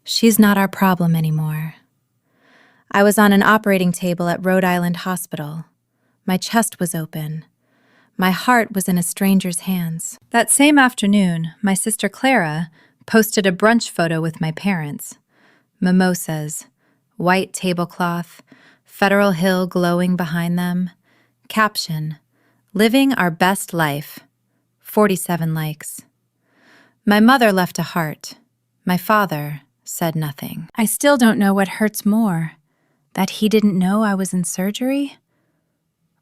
She's not our problem anymore. I was on an operating table at Rhode Island Hospital. My chest was open. My heart was in a stranger's hands. That same afternoon, my sister Clara posted a brunch photo with my parents. Mimosas, white tablecloth, Federal Hill glowing behind them. Caption, "Living our best life." 47 likes. My mother left a heart. My father said nothing. I still don't know what hurts more, that he didn't know I was in surgery,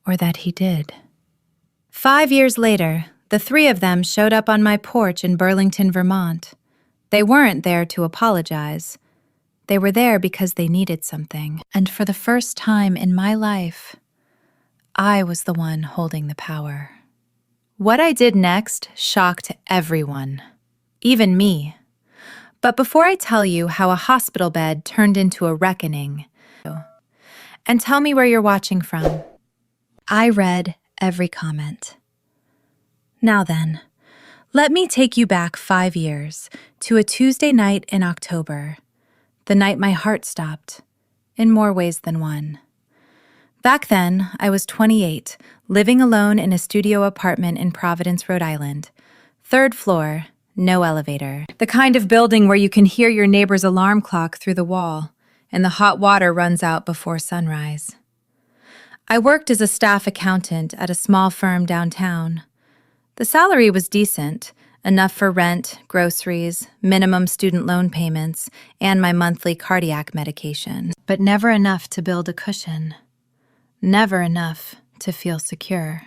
or that he did. 5 years later, the three of them showed up on my porch in Burlington, Vermont. They weren't there to apologize. They were there because they needed something. And for the first time in my life, I was the one holding the power. What I did next shocked everyone, even me. But before I tell you how a hospital bed turned into a reckoning, and tell me where you're watching from, I read every comment. Now then, let me take you back 5 years to a Tuesday night in October, the night my heart stopped, in more ways than one. Back then, I was 28, living alone in a studio apartment in Providence, Rhode Island. 3rd floor, no elevator. The kind of building where you can hear your neighbor's alarm clock through the wall, and the hot water runs out before sunrise. I worked as a staff accountant at a small firm downtown. The salary was decent, enough for rent, groceries, minimum student loan payments, and my monthly cardiac medication, but never enough to build a cushion. Never enough to feel secure.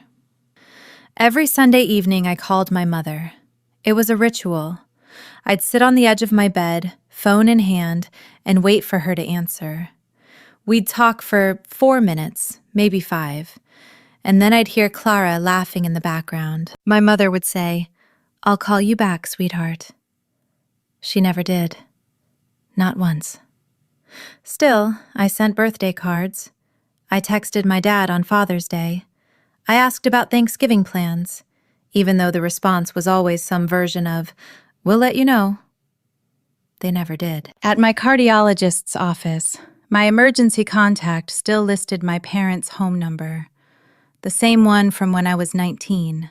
Every Sunday evening I called my mother. It was a ritual. I'd sit on the edge of my bed, phone in hand, and wait for her to answer. We'd talk for 4 minutes, maybe 5, and then I'd hear Clara laughing in the background. My mother would say, "I'll call you back, sweetheart." She never did. Not once. Still, I sent birthday cards. I texted my dad on Father's Day. I asked about Thanksgiving plans, even though the response was always some version of, "We'll let you know." They never did. At my cardiologist's office, my emergency contact still listed my parents' home number, the same one from when I was 19.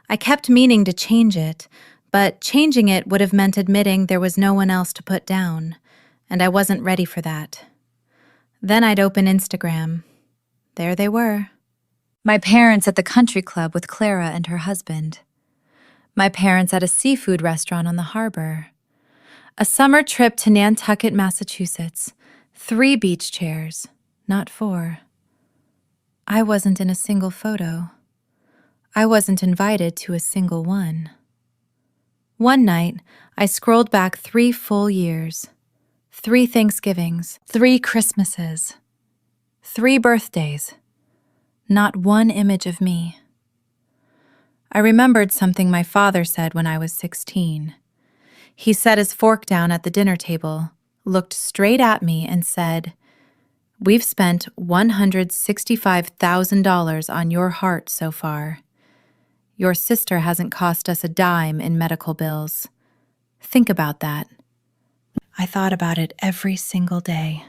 I kept meaning to change it, but changing it would have meant admitting there was no one else to put down, and I wasn't ready for that. Then I'd open Instagram. There they were. My parents at the country club with Clara and her husband. My parents at a seafood restaurant on the harbor. A summer trip to Nantucket, Massachusetts. 3 beach chairs, not 4. I wasn't in a single photo. I wasn't invited to a single one. One night, I scrolled back 3 full years. 3 Thanksgivings, 3 Christmases, 3 birthdays. Not one image of me. I remembered something my father said when I was 16. He set his fork down at the dinner table, looked straight at me, and said, "We've spent $165,000 on your heart so far. Your sister hasn't cost us a dime in medical bills. Think about that." I thought about it every single day.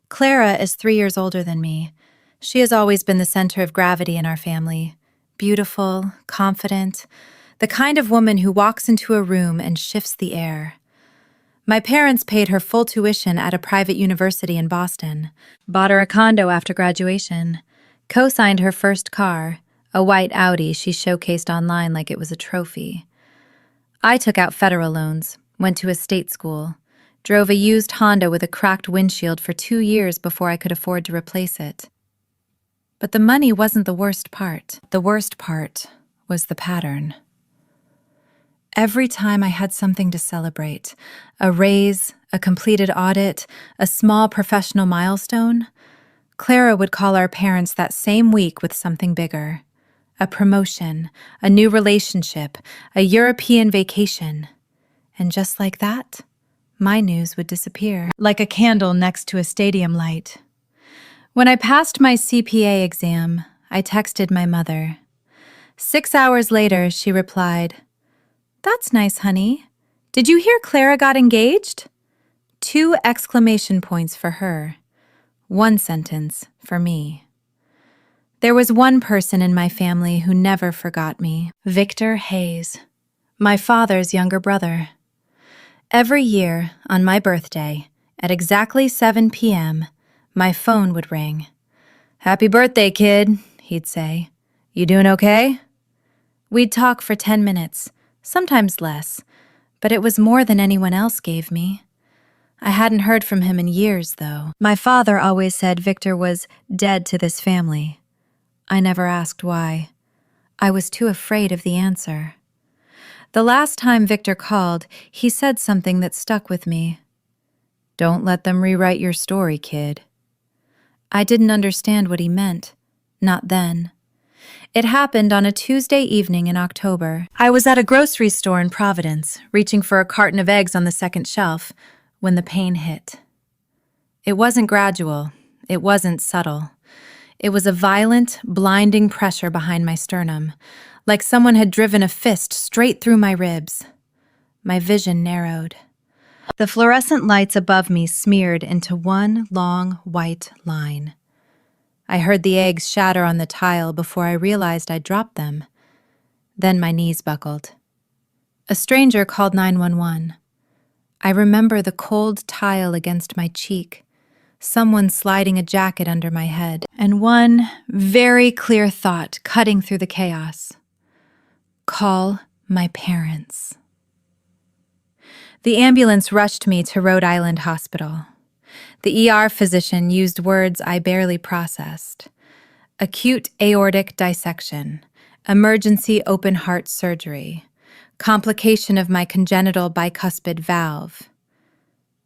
Clara is 3 years older than me. She has always been the center of gravity in our family. Beautiful, confident, the kind of woman who walks into a room and shifts the air. My parents paid her full tuition at a private university in Boston, bought her a condo after graduation, co-signed her first car, a white Audi she showcased online like it was a trophy. I took out federal loans, went to a state school, drove a used Honda with a cracked windshield for 2 years before I could afford to replace it. But the money wasn't the worst part. The worst part was the pattern. Every time I had something to celebrate, a raise, a completed audit, a small professional milestone, Clara would call our parents that same week with something bigger. A promotion, a new relationship, a European vacation. And just like that, my news would disappear, like a candle next to a stadium light. When I passed my CPA exam, I texted my mother. 6 hours later, she replied, "That's nice, honey. Did you hear Clara got engaged?" 2 exclamation points for her, 1 sentence for me. There was one person in my family who never forgot me, Victor Hayes, my father's younger brother. Every year, on my birthday, at exactly 7 p.m., my phone would ring. "Happy birthday, kid," he'd say. "You doing okay?" We'd talk for 10 minutes, sometimes less, but it was more than anyone else gave me. I hadn't heard from him in years, though. My father always said Victor was dead to this family. I never asked why. I was too afraid of the answer. The last time Victor called, he said something that stuck with me. "Don't let them rewrite your story, kid." I didn't understand what he meant. Not then. It happened on a Tuesday evening in October. I was at a grocery store in Providence, reaching for a carton of eggs on the second shelf, when the pain hit. It wasn't gradual. It wasn't subtle. It was a violent, blinding pressure behind my sternum, like someone had driven a fist straight through my ribs. My vision narrowed. The fluorescent lights above me smeared into one long, white line. I heard the eggs shatter on the tile before I realized I'd dropped them. Then my knees buckled. A stranger called 911. I remember the cold tile against my cheek, someone sliding a jacket under my head, and one very clear thought cutting through the chaos. Call my parents. The ambulance rushed me to Rhode Island Hospital. The ER physician used words I barely processed. Acute aortic dissection, emergency open heart surgery, complication of my congenital bicuspid valve.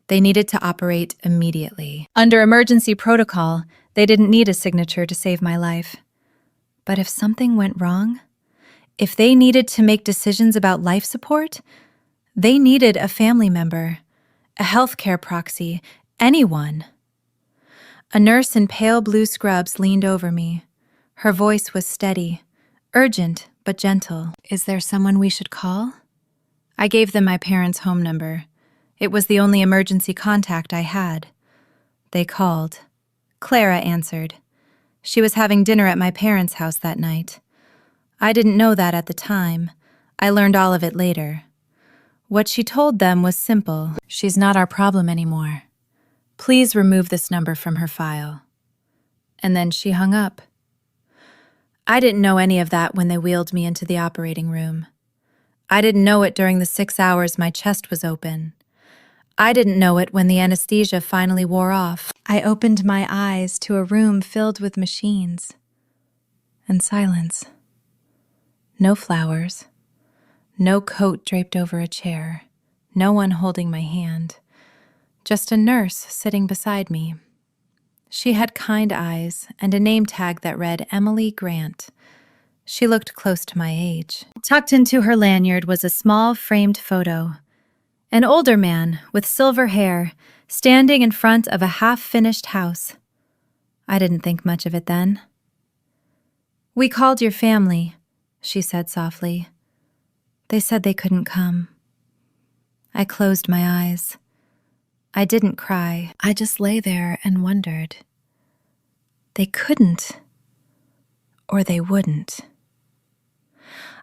They needed to operate immediately. Under emergency protocol, they didn't need a signature to save my life. But if something went wrong, if they needed to make decisions about life support, they needed a family member, a healthcare proxy, anyone. A nurse in pale blue scrubs leaned over me. Her voice was steady, urgent but gentle. "Is there someone we should call?" I gave them my parents' home number. It was the only emergency contact I had. They called. Clara answered. She was having dinner at my parents' house that night. I didn't know that at the time. I learned all of it later. What she told them was simple. "She's not our problem anymore. Please remove this number from her file." And then she hung up. I didn't know any of that when they wheeled me into the operating room. I didn't know it during the 6 hours my chest was open. I didn't know it when the anesthesia finally wore off. I opened my eyes to a room filled with machines and silence. No flowers. No coat draped over a chair. No one holding my hand. Just a nurse sitting beside me. She had kind eyes and a name tag that read Emily Grant. She looked close to my age. Tucked into her lanyard was a small framed photo. An older man with silver hair standing in front of a half-finished house. I didn't think much of it then. "We called your family," she said softly. "They said they couldn't come." I closed my eyes. I didn't cry. I just lay there and wondered. They couldn't, or they wouldn't.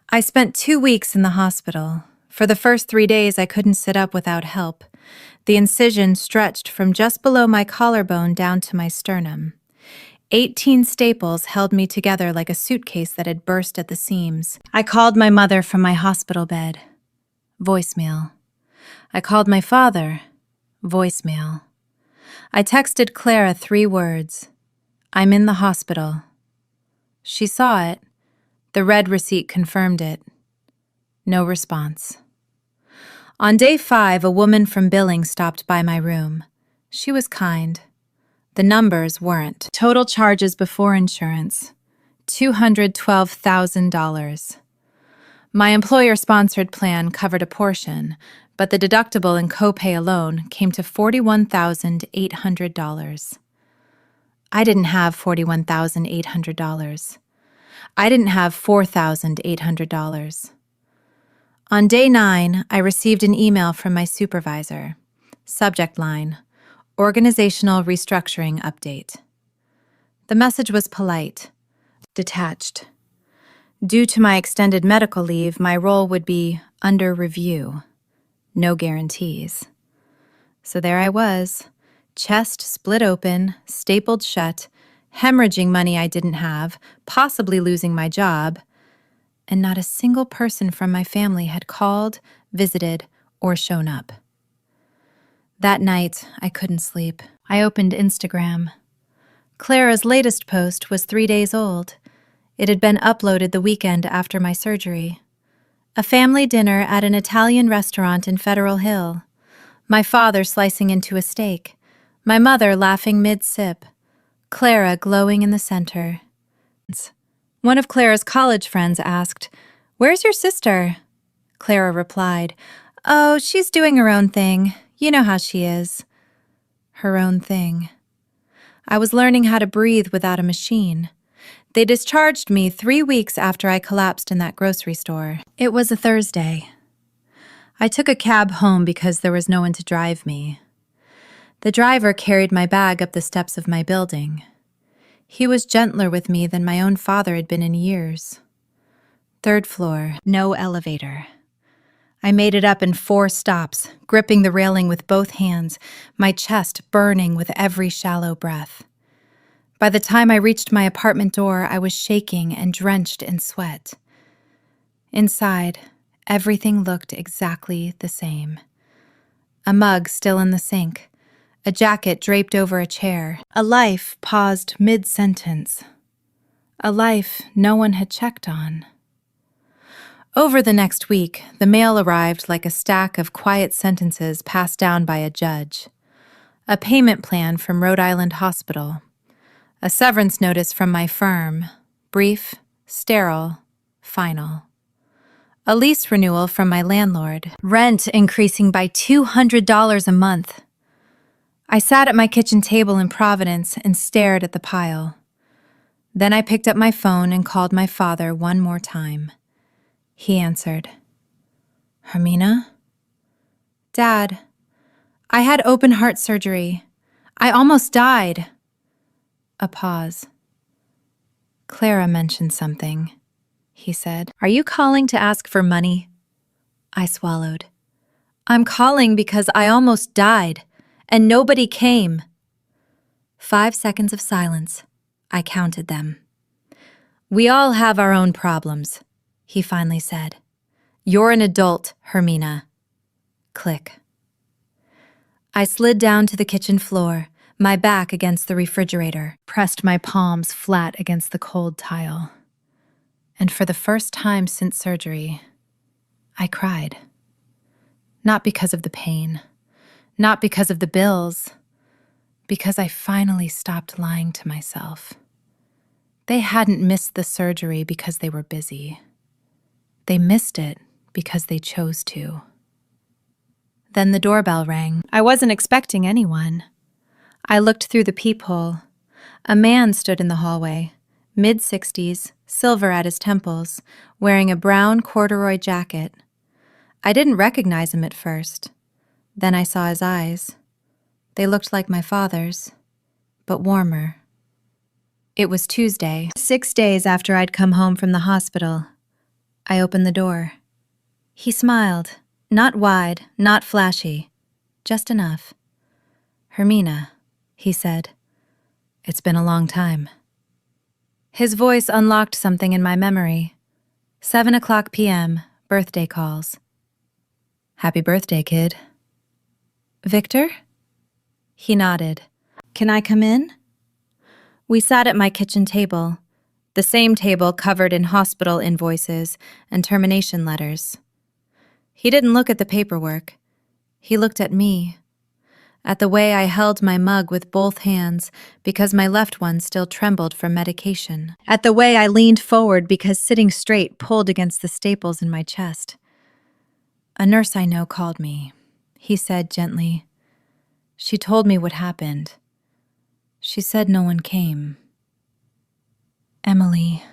I spent 2 weeks in the hospital. For the first 3 days, I couldn't sit up without help. The incision stretched from just below my collarbone down to my sternum. 18 staples held me together like a suitcase that had burst at the seams. I called my mother from my hospital bed. Voicemail. I called my father. Voicemail. I texted Clara 3 words. "I'm in the hospital." She saw it. The red receipt confirmed it. No response. On day 5, a woman from billing stopped by my room. She was kind. The numbers weren't. Total charges before insurance, $212,000. My employer-sponsored plan covered a portion, but the deductible and copay alone came to $41,800. I didn't have $41,800. I didn't have $4,800. On day 9, I received an email from my supervisor. Subject line: Organizational Restructuring Update. The message was polite, detached. Due to my extended medical leave, my role would be under review. No guarantees. So there I was, chest split open, stapled shut, hemorrhaging money I didn't have, possibly losing my job, and not a single person from my family had called, visited, or shown up. That night, I couldn't sleep. I opened Instagram. Clara's latest post was 3 days old. It had been uploaded the weekend after my surgery. A family dinner at an Italian restaurant in Federal Hill. My father slicing into a steak. My mother laughing mid-sip. Clara glowing in the center. One of Clara's college friends asked, "Where's your sister?" Clara replied, "Oh, she's doing her own thing. You know how she is." Her own thing. I was learning how to breathe without a machine. They discharged me 3 weeks after I collapsed in that grocery store. It was a Thursday. I took a cab home because there was no one to drive me. The driver carried my bag up the steps of my building. He was gentler with me than my own father had been in years. 3rd floor, no elevator. I made it up in 4 stops, gripping the railing with both hands, my chest burning with every shallow breath. By the time I reached my apartment door, I was shaking and drenched in sweat. Inside, everything looked exactly the same. A mug still in the sink, a jacket draped over a chair, a life paused mid-sentence, a life no one had checked on. Over the next week, the mail arrived like a stack of quiet sentences passed down by a judge. A payment plan from Rhode Island Hospital. A severance notice from my firm. Brief, sterile, final. A lease renewal from my landlord. Rent increasing by $200 a month. I sat at my kitchen table in Providence and stared at the pile. Then I picked up my phone and called my father one more time. He answered. "Hermina?" "Dad, I had open heart surgery. I almost died." A pause. "Clara mentioned something," he said. "Are you calling to ask for money?" I swallowed. "I'm calling because I almost died, and nobody came." 5 seconds of silence. I counted them. "We all have our own problems," he finally said. "You're an adult, Hermina." Click. I slid down to the kitchen floor, my back against the refrigerator, pressed my palms flat against the cold tile. And for the first time since surgery, I cried. Not because of the pain, not because of the bills, because I finally stopped lying to myself. They hadn't missed the surgery because they were busy. They missed it because they chose to. Then the doorbell rang. I wasn't expecting anyone. I looked through the peephole. A man stood in the hallway, mid-60s, silver at his temples, wearing a brown corduroy jacket. I didn't recognize him at first. Then I saw his eyes. They looked like my father's, but warmer. It was Tuesday, 6 days after I'd come home from the hospital. I opened the door. He smiled, not wide, not flashy, just enough. "Hermina," he said. "It's been a long time." His voice unlocked something in my memory. 7:00 p.m., birthday calls. "Happy birthday, kid." "Victor?" He nodded. "Can I come in?" We sat at my kitchen table, the same table covered in hospital invoices and termination letters. He didn't look at the paperwork. He looked at me, at the way I held my mug with both hands because my left one still trembled from medication, at the way I leaned forward because sitting straight pulled against the staples in my chest. "A nurse I know called me," he said gently. "She told me what happened. She said no one came." Emily.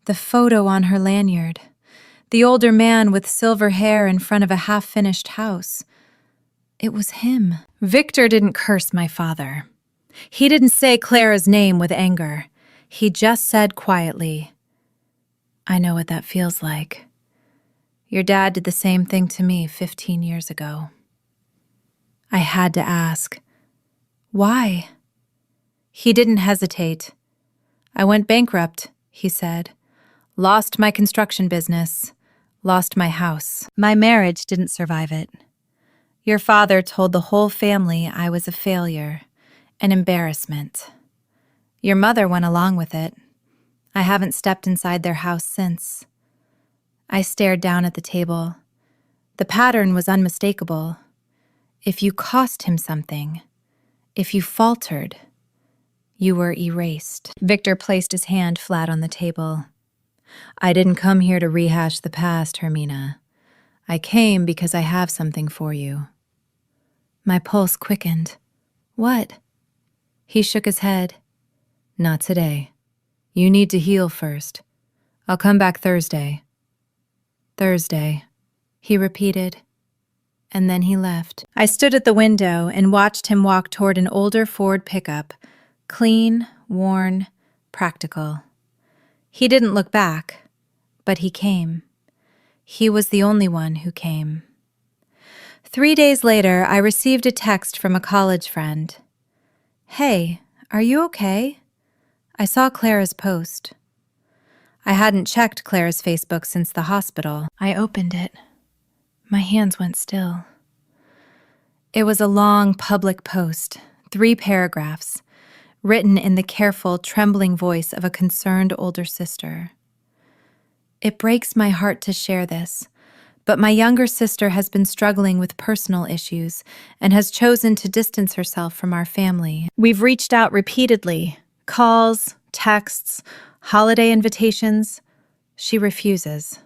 The photo on her lanyard. The older man with silver hair in front of a half-finished house. It was him. Victor didn't curse my father. He didn't say Clara's name with anger. He just said quietly, "I know what that feels like. Your dad did the same thing to me 15 years ago." I had to ask, "Why?" He didn't hesitate. "I went bankrupt," he said. "Lost my construction business. Lost my house. My marriage didn't survive it. Your father told the whole family I was a failure, an embarrassment. Your mother went along with it. I haven't stepped inside their house since." I stared down at the table. The pattern was unmistakable. If you cost him something, if you faltered, you were erased. Victor placed his hand flat on the table. "I didn't come here to rehash the past, Hermina. I came because I have something for you." My pulse quickened. "What?" He shook his head. "Not today. You need to heal first. I'll come back Thursday." "Thursday," he repeated, and then he left. I stood at the window and watched him walk toward an older Ford pickup, clean, worn, practical. He didn't look back, but he came. He was the only one who came. 3 days later, I received a text from a college friend. "Hey, are you okay? I saw Clara's post." I hadn't checked Clara's Facebook since the hospital. I opened it. My hands went still. It was a long public post, 3 paragraphs, written in the careful, trembling voice of a concerned older sister. It breaks my heart to share this, but my younger sister has been struggling with personal issues and has chosen to distance herself from our family. We've reached out repeatedly, calls, texts, holiday invitations. She refuses.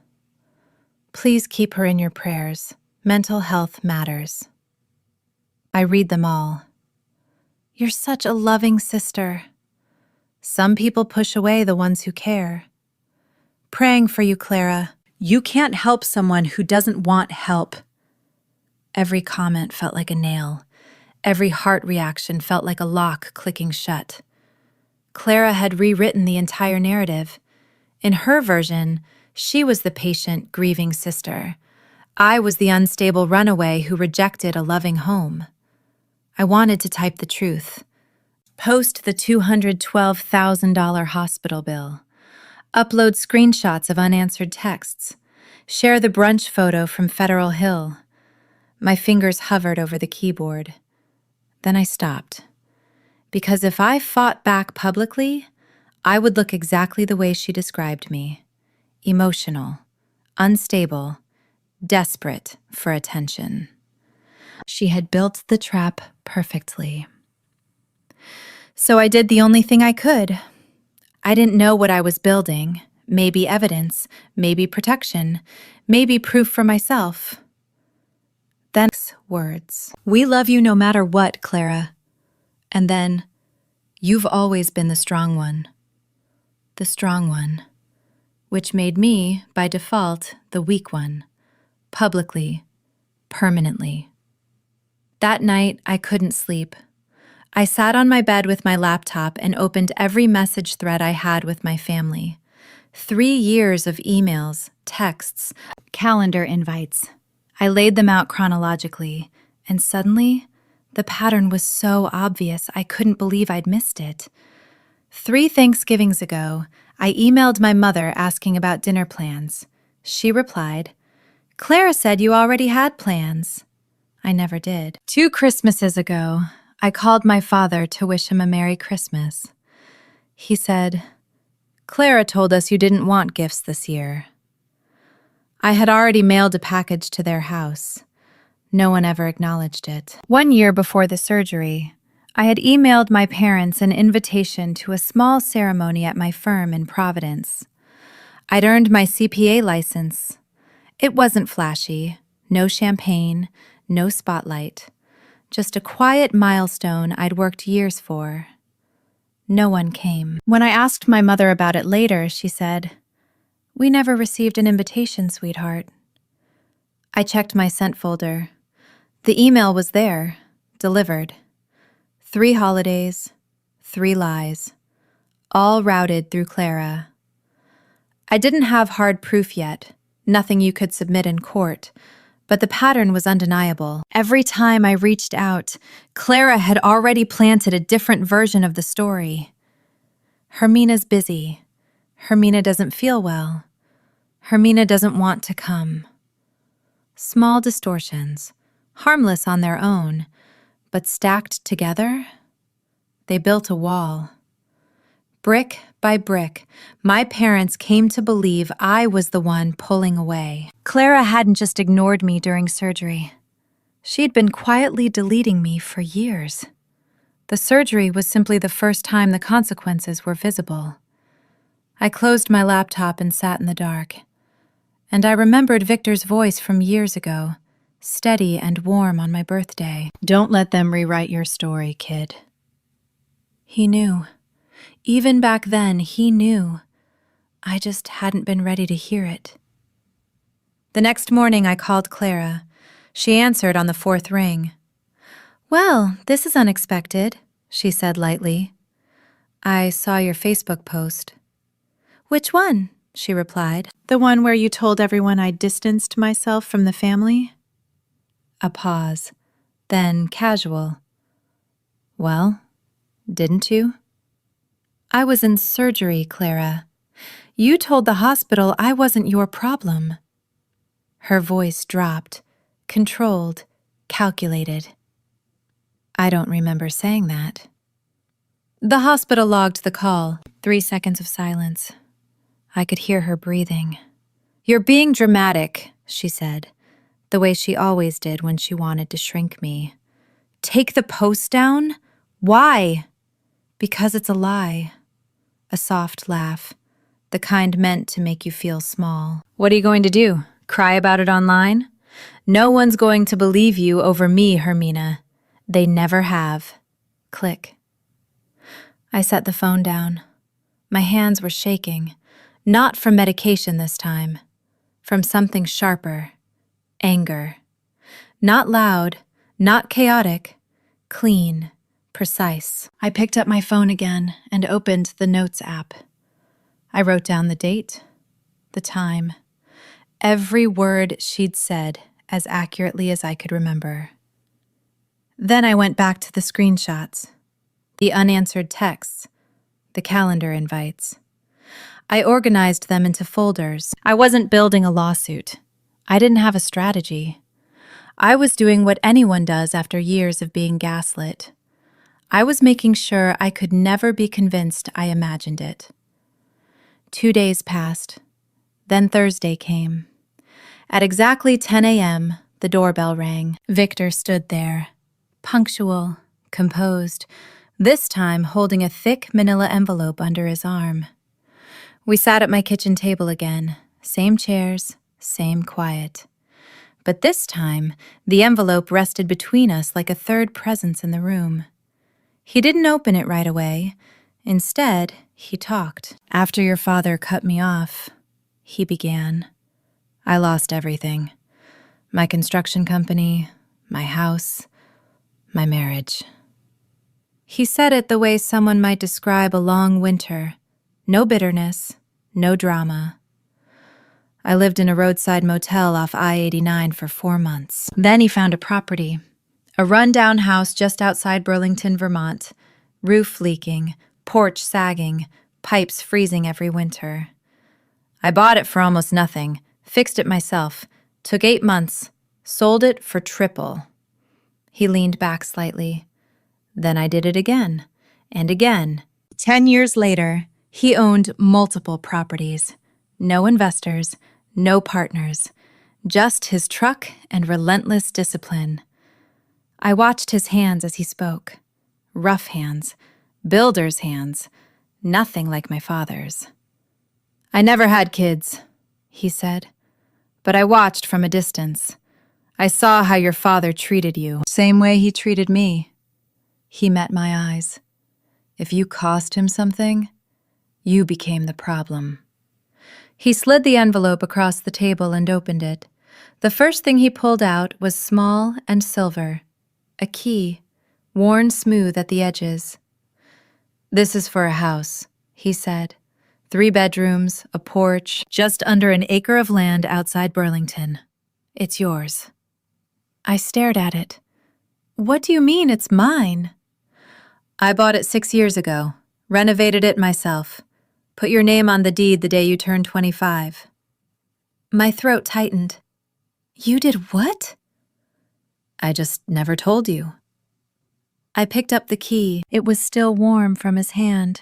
Please keep her in your prayers. Mental health matters. I read them all. You're such a loving sister. Some people push away the ones who care. Praying for you, Clara. You can't help someone who doesn't want help. Every comment felt like a nail. Every heart reaction felt like a lock clicking shut. Clara had rewritten the entire narrative. In her version, she was the patient, grieving sister. I was the unstable runaway who rejected a loving home. I wanted to type the truth. Post the $212,000 hospital bill. Upload screenshots of unanswered texts. Share the brunch photo from Federal Hill. My fingers hovered over the keyboard. Then I stopped. Because if I fought back publicly, I would look exactly the way she described me. Emotional, unstable, desperate for attention. She had built the trap perfectly. So I did the only thing I could. I didn't know what I was building. Maybe evidence, maybe protection, maybe proof for myself. Then words. "We love you no matter what, Clara." And then, "You've always been the strong one." The strong one, which made me, by default, the weak one, publicly, permanently. That night, I couldn't sleep. I sat on my bed with my laptop and opened every message thread I had with my family. 3 years of emails, texts, calendar invites. I laid them out chronologically, and suddenly, the pattern was so obvious I couldn't believe I'd missed it. 3 Thanksgivings ago, I emailed my mother asking about dinner plans. She replied, "Clara said you already had plans." I never did. 2 Christmases ago, I called my father to wish him a Merry Christmas. He said, "Clara told us you didn't want gifts this year." I had already mailed a package to their house. No one ever acknowledged it. 1 year before the surgery, I had emailed my parents an invitation to a small ceremony at my firm in Providence. I'd earned my CPA license. It wasn't flashy, no champagne, no spotlight, just a quiet milestone I'd worked years for. No one came. When I asked my mother about it later, she said, "We never received an invitation, sweetheart." I checked my sent folder. The email was there, delivered. 3 holidays, 3 lies, all routed through Clara. I didn't have hard proof yet, nothing you could submit in court, but the pattern was undeniable. Every time I reached out, Clara had already planted a different version of the story. Hermina's busy. Hermina doesn't feel well. Hermina doesn't want to come. Small distortions, harmless on their own, but stacked together, they built a wall. Brick by brick, my parents came to believe I was the one pulling away. Clara hadn't just ignored me during surgery. She'd been quietly deleting me for years. The surgery was simply the first time the consequences were visible. I closed my laptop and sat in the dark. And I remembered Victor's voice from years ago, steady and warm on my birthday. "Don't let them rewrite your story, kid." He knew. Even back then, he knew. I just hadn't been ready to hear it. The next morning, I called Clara. She answered on the 4th ring. "Well, this is unexpected," she said lightly. "I saw your Facebook post." "Which one?" she replied. "The one where you told everyone I distanced myself from the family?" A pause, then casual. "Well, didn't you?" "I was in surgery, Clara. You told the hospital I wasn't your problem." Her voice dropped, controlled, calculated. "I don't remember saying that." The hospital logged the call. 3 seconds of silence. I could hear her breathing. "You're being dramatic," she said, the way she always did when she wanted to shrink me. "Take the post down? Why?" "Because it's a lie." A soft laugh, the kind meant to make you feel small. "What are you going to do? Cry about it online? No one's going to believe you over me, Hermina. They never have." Click. I set the phone down. My hands were shaking, not from medication this time, from something sharper, anger. Not loud, not chaotic, clean, precise. I picked up my phone again and opened the Notes app. I wrote down the date, the time, every word she'd said as accurately as I could remember. Then I went back to the screenshots, the unanswered texts, the calendar invites. I organized them into folders. I wasn't building a lawsuit. I didn't have a strategy. I was doing what anyone does after years of being gaslit. I was making sure I could never be convinced I imagined it. 2 days passed. Then Thursday came. At exactly 10 a.m., the doorbell rang. Victor stood there, punctual, composed, this time holding a thick manila envelope under his arm. We sat at my kitchen table again, same chairs, same quiet. But this time, the envelope rested between us like a third presence in the room. He didn't open it right away. Instead, he talked. "After your father cut me off," he began, "I lost everything. My construction company, my house, my marriage." He said it the way someone might describe a long winter. No bitterness, no drama. "I lived in a roadside motel off I-89 for 4 months. Then he found a property. A run-down house just outside Burlington, Vermont. Roof leaking, porch sagging, pipes freezing every winter. I bought it for almost nothing, fixed it myself, took 8 months, sold it for triple." He leaned back slightly. "Then I did it again, and again. 10 years later, he owned multiple properties. No investors, no partners, just his truck and relentless discipline." I watched his hands as he spoke. Rough hands, builder's hands, nothing like my father's. "I never had kids," he said, "but I watched from a distance. I saw how your father treated you, same way he treated me. He met my eyes. If you cost him something, you became the problem." He slid the envelope across the table and opened it. The first thing he pulled out was small and silver, a key, worn smooth at the edges. "This is for a house," he said. 3 bedrooms, a porch, just under an acre of land outside Burlington. "It's yours." I stared at it. "What do you mean it's mine?" "I bought it 6 years ago, renovated it myself. Put your name on the deed the day you turned 25. My throat tightened. "You did what?" "I just never told you." I picked up the key. It was still warm from his hand.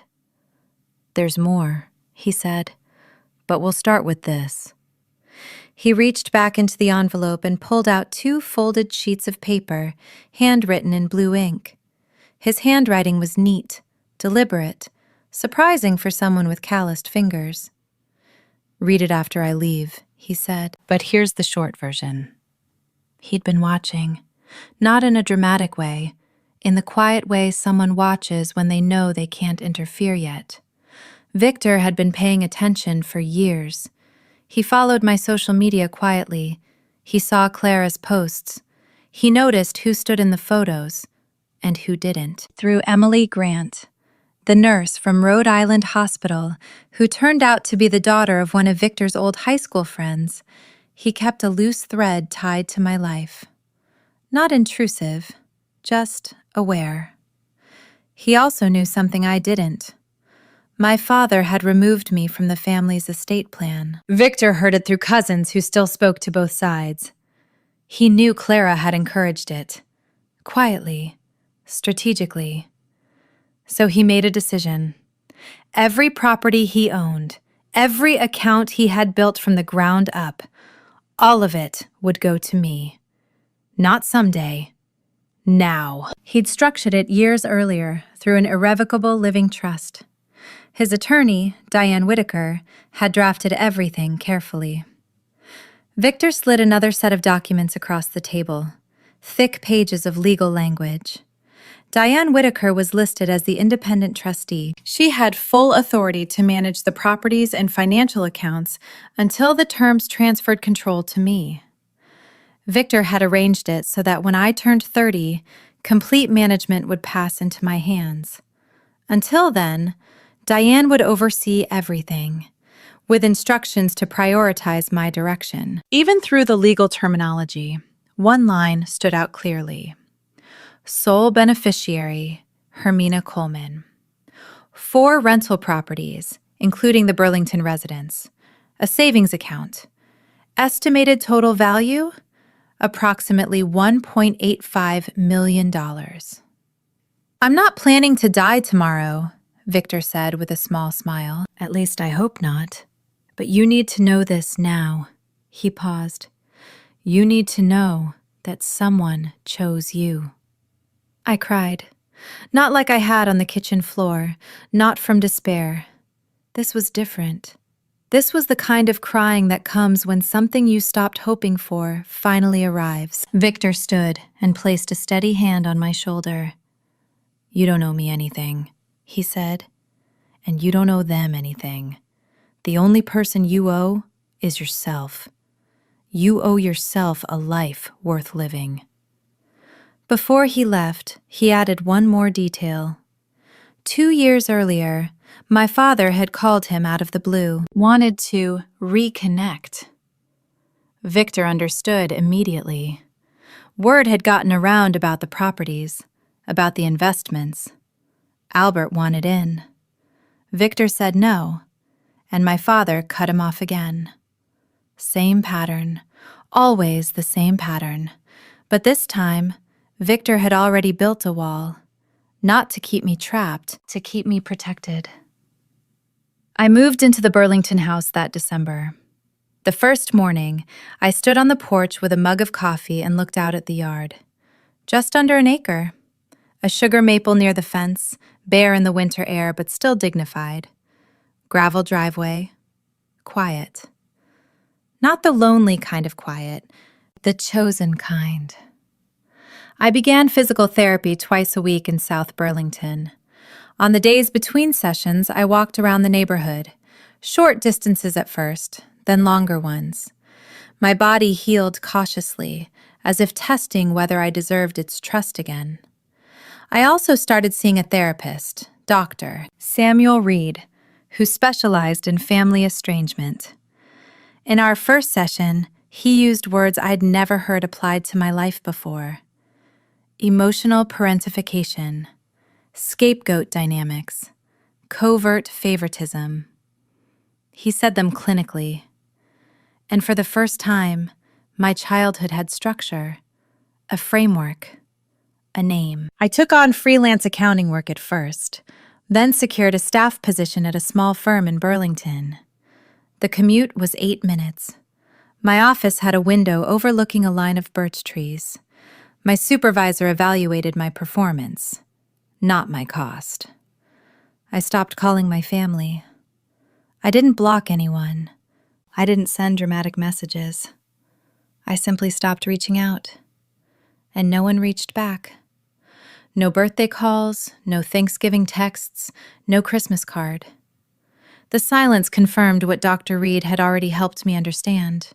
"There's more," he said, "but we'll start with this." He reached back into the envelope and pulled out 2 folded sheets of paper, handwritten in blue ink. His handwriting was neat, deliberate, surprising for someone with calloused fingers. "Read it after I leave," he said. But here's the short version. He'd been watching, not in a dramatic way, in the quiet way someone watches when they know they can't interfere yet. Victor had been paying attention for years. He followed my social media quietly. He saw Clara's posts. He noticed who stood in the photos and who didn't. Through Emily Grant, the nurse from Rhode Island Hospital, who turned out to be the daughter of one of Victor's old high school friends, he kept a loose thread tied to my life. Not intrusive, just aware. He also knew something I didn't. My father had removed me from the family's estate plan. Victor heard it through cousins who still spoke to both sides. He knew Clara had encouraged it. Quietly, strategically. So he made a decision. Every property he owned, every account he had built from the ground up, all of it would go to me. Not someday. Now. He'd structured it years earlier through an irrevocable living trust. His attorney, Diane Whitaker, had drafted everything carefully. Victor slid another set of documents across the table, thick pages of legal language. Diane Whitaker was listed as the independent trustee. She had full authority to manage the properties and financial accounts until the terms transferred control to me. Victor had arranged it so that when I turned 30, complete management would pass into my hands. Until then, Diane would oversee everything, with instructions to prioritize my direction. Even through the legal terminology, one line stood out clearly. Sole beneficiary, Hermina Coleman. 4 rental properties, including the Burlington residence. A savings account. Estimated total value? Approximately $1.85 million. "I'm not planning to die tomorrow," Victor said with a small smile. "At least I hope not. But you need to know this now." He paused. "You need to know that someone chose you." I cried. Not like I had on the kitchen floor, not from despair. This was different. This was the kind of crying that comes when something you stopped hoping for finally arrives. Victor stood and placed a steady hand on my shoulder. "You don't owe me anything," he said, "and you don't owe them anything. The only person you owe is yourself. You owe yourself a life worth living." Before he left, he added one more detail. 2 years earlier, my father had called him out of the blue, wanted to reconnect. Victor understood immediately. Word had gotten around about the properties, about the investments. Albert wanted in. Victor said no, and my father cut him off again. Same pattern, always the same pattern. But this time, Victor had already built a wall, not to keep me trapped, to keep me protected. I moved into the Burlington house that December. The first morning, I stood on the porch with a mug of coffee and looked out at the yard. Just under an acre. A sugar maple near the fence, bare in the winter air but still dignified. Gravel driveway. Quiet. Not the lonely kind of quiet, the chosen kind. I began physical therapy twice a week in South Burlington. On the days between sessions, I walked around the neighborhood, short distances at first, then longer ones. My body healed cautiously, as if testing whether I deserved its trust again. I also started seeing a therapist, Dr. Samuel Reed, who specialized in family estrangement. In our first session, he used words I'd never heard applied to my life before: emotional parentification, scapegoat dynamics, covert favoritism. He said them clinically. And for the first time, my childhood had structure, a framework, a name. I took on freelance accounting work at first, then secured a staff position at a small firm in Burlington. The commute was 8 minutes. My office had a window overlooking a line of birch trees. My supervisor evaluated my performance, not my cost. I stopped calling my family. I didn't block anyone. I didn't send dramatic messages. I simply stopped reaching out. And no one reached back. No birthday calls, no Thanksgiving texts, no Christmas card. The silence confirmed what Dr. Reed had already helped me understand.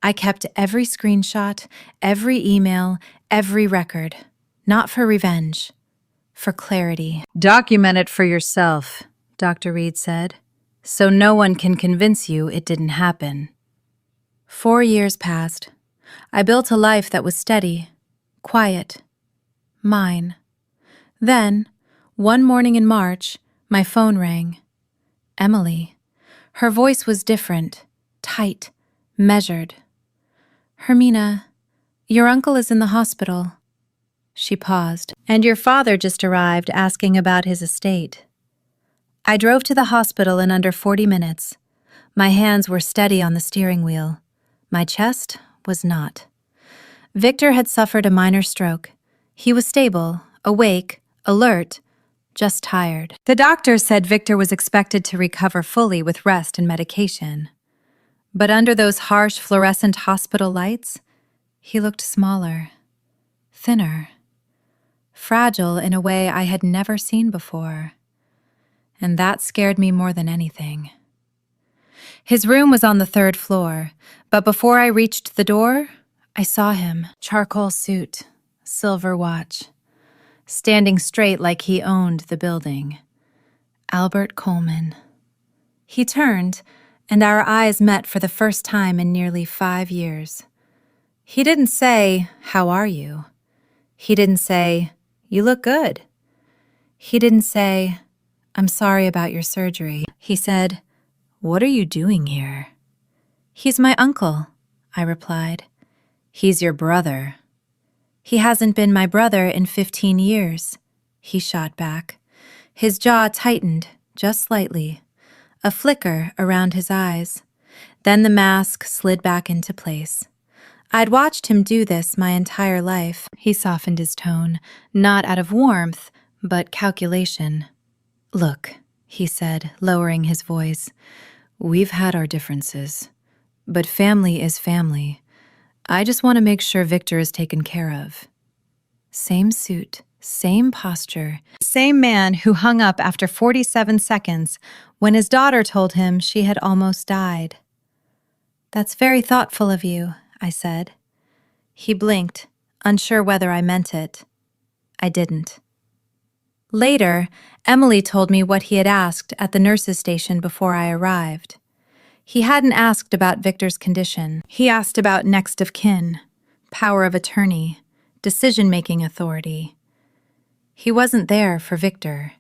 I kept every screenshot, every email, every record, not for revenge, for clarity. "Document it for yourself," Dr. Reed said, "so no one can convince you it didn't happen." 4 years passed. I built a life that was steady, quiet, mine. Then, one morning in March, my phone rang. Emily. Her voice was different, tight, measured. "Hermina, your uncle is in the hospital." She paused. "And your father just arrived asking about his estate." I drove to the hospital in under 40 minutes. My hands were steady on the steering wheel. My chest was not. Victor had suffered a minor stroke. He was stable, awake, alert, just tired. The doctor said Victor was expected to recover fully with rest and medication. But under those harsh fluorescent hospital lights, he looked smaller, thinner, fragile in a way I had never seen before. And that scared me more than anything. His room was on the 3rd floor, but before I reached the door, I saw him. Charcoal suit, silver watch, standing straight like he owned the building. Albert Coleman. He turned, and our eyes met for the first time in nearly 5 years. He didn't say, "How are you?" He didn't say, "You look good." He didn't say, "I'm sorry about your surgery." He said, "What are you doing here?" "He's my uncle," I replied. "He's your brother." "He hasn't been my brother in 15 years, he shot back. His jaw tightened, just slightly, a flicker around his eyes. Then the mask slid back into place. I'd watched him do this my entire life. He softened his tone, not out of warmth, but calculation. "Look," he said, lowering his voice, "we've had our differences, but family is family. I just want to make sure Victor is taken care of." Same suit, same posture, same man who hung up after 47 seconds when his daughter told him she had almost died. "That's very thoughtful of you," I said. He blinked, unsure whether I meant it. I didn't. Later, Emily told me what he had asked at the nurse's station before I arrived. He hadn't asked about Victor's condition. He asked about next of kin, power of attorney, decision-making authority. He wasn't there for Victor.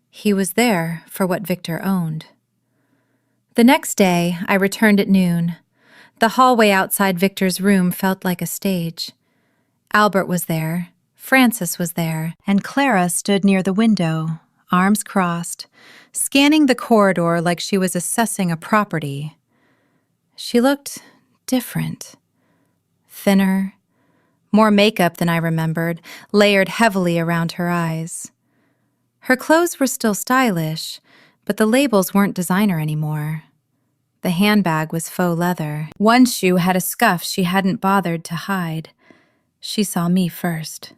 He was there for what Victor owned. The next day, I returned at noon. The hallway outside Victor's room felt like a stage. Albert was there, Frances was there, and Clara stood near the window, arms crossed, scanning the corridor like she was assessing a property. She looked different. Thinner, more makeup than I remembered, layered heavily around her eyes. Her clothes were still stylish, but the labels weren't designer anymore. The handbag was faux leather. One shoe had a scuff she hadn't bothered to hide. She saw me first.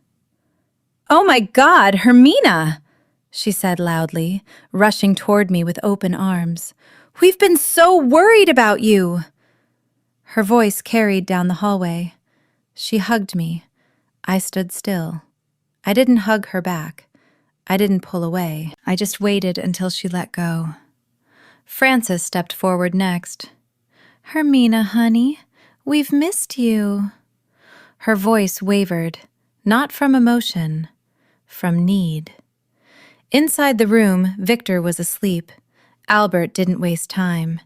"Oh my God, Hermina!" she said loudly, rushing toward me with open arms. "We've been so worried about you!" Her voice carried down the hallway. She hugged me. I stood still. I didn't hug her back. I didn't pull away. I just waited until she let go. Frances stepped forward next. "Hermina, honey, we've missed you." Her voice wavered, not from emotion, from need. Inside the room, Victor was asleep. Albert didn't waste time.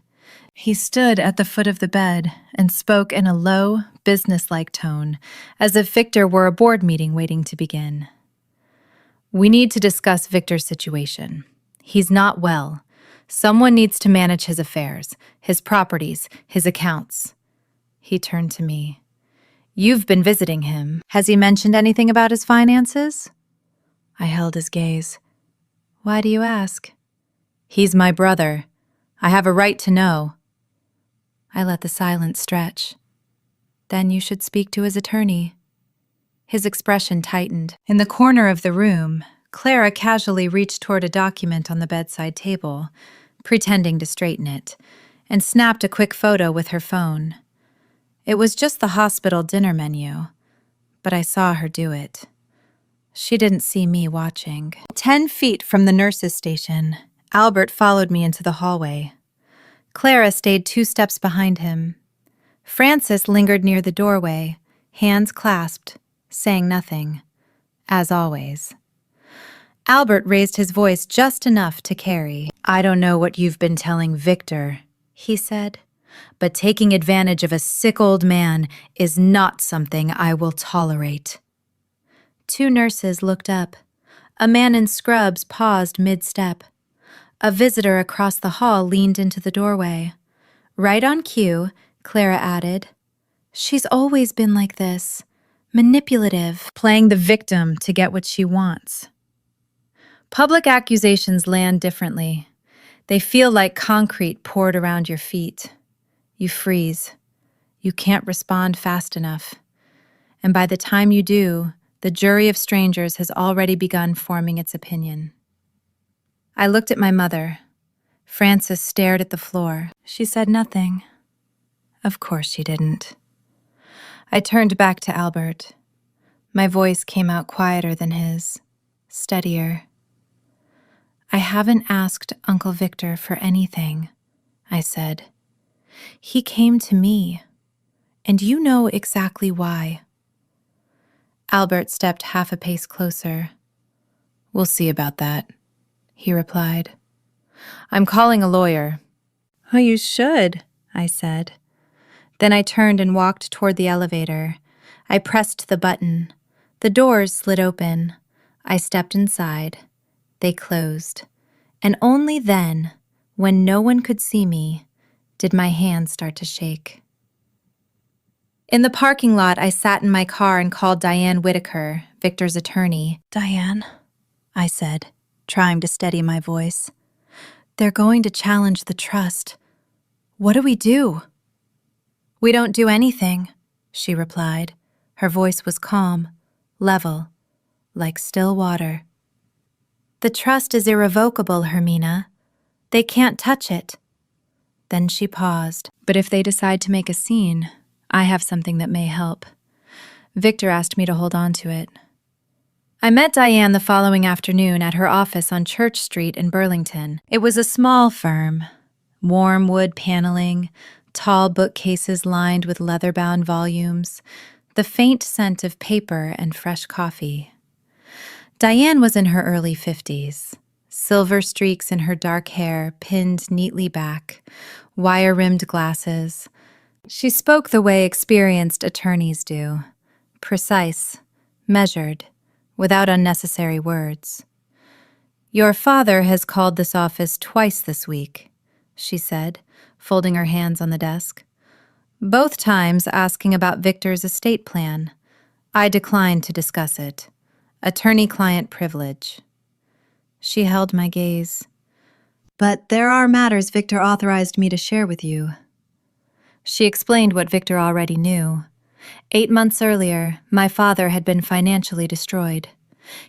He stood at the foot of the bed and spoke in a low, businesslike tone, as if Victor were a board meeting waiting to begin. "We need to discuss Victor's situation. He's not well. Someone needs to manage his affairs, his properties, his accounts." He turned to me. "You've been visiting him. Has he mentioned anything about his finances?" I held his gaze. "Why do you ask?" "He's my brother. I have a right to know." I let the silence stretch. "Then you should speak to his attorney." His expression tightened. In the corner of the room, Clara casually reached toward a document on the bedside table, pretending to straighten it, and snapped a quick photo with her phone. It was just the hospital dinner menu, but I saw her do it. She didn't see me watching. 10 feet from the nurse's station, Albert followed me into the hallway. Clara stayed 2 steps behind him. Frances lingered near the doorway, hands clasped, saying nothing, as always. Albert raised his voice just enough to carry. "I don't know what you've been telling Victor," he said, "but taking advantage of a sick old man is not something I will tolerate." 2 nurses looked up. A man in scrubs paused mid-step. A visitor across the hall leaned into the doorway. Right on cue, Clara added, "She's always been like this, manipulative, playing the victim to get what she wants." Public accusations land differently. They feel like concrete poured around your feet. You freeze. You can't respond fast enough. And by the time you do, the jury of strangers has already begun forming its opinion. I looked at my mother. Frances stared at the floor. She said nothing. Of course she didn't. I turned back to Albert. My voice came out quieter than his, steadier. "I haven't asked Uncle Victor for anything," I said. "He came to me, and you know exactly why." Albert stepped half a pace closer. "We'll see about that," he replied. "I'm calling a lawyer." "Oh, you should," I said. Then I turned and walked toward the elevator. I pressed the button. The doors slid open. I stepped inside. They closed. And only then, when no one could see me, did my hands start to shake. In the parking lot, I sat in my car and called Diane Whitaker, Victor's attorney. "Diane," I said, trying to steady my voice. "They're going to challenge the trust. What do we do?" "We don't do anything," she replied. Her voice was calm, level, like still water. "The trust is irrevocable, Hermina. They can't touch it." Then she paused. "But if they decide to make a scene, I have something that may help." Victor asked me to hold on to it. I met Diane the following afternoon at her office on Church Street in Burlington. It was a small firm. Warm wood paneling, tall bookcases lined with leather-bound volumes, the faint scent of paper and fresh coffee. Diane was in her early 50s, silver streaks in her dark hair pinned neatly back, wire-rimmed glasses. She spoke the way experienced attorneys do, precise, measured, without unnecessary words. "Your father has called this office twice this week," she said, folding her hands on the desk. "Both times asking about Victor's estate plan. I declined to discuss it. Attorney-client privilege." She held my gaze. "But there are matters Victor authorized me to share with you." She explained what Victor already knew. 8 months earlier, my father had been financially destroyed.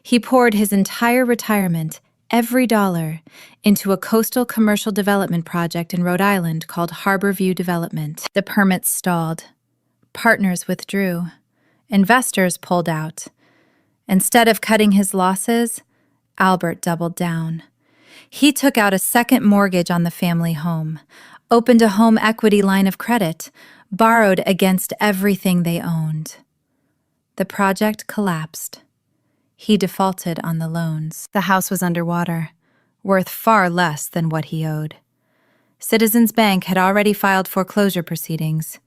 He poured his entire retirement, every dollar into a coastal commercial development project in Rhode Island called Harborview Development. The permits stalled. Partners withdrew. Investors pulled out. Instead of cutting his losses, Albert doubled down. He took out a second mortgage on the family home, opened a home equity line of credit, borrowed against everything they owned. The project collapsed. He defaulted on the loans. The house was underwater, worth far less than what he owed. Citizens Bank had already filed foreclosure proceedings.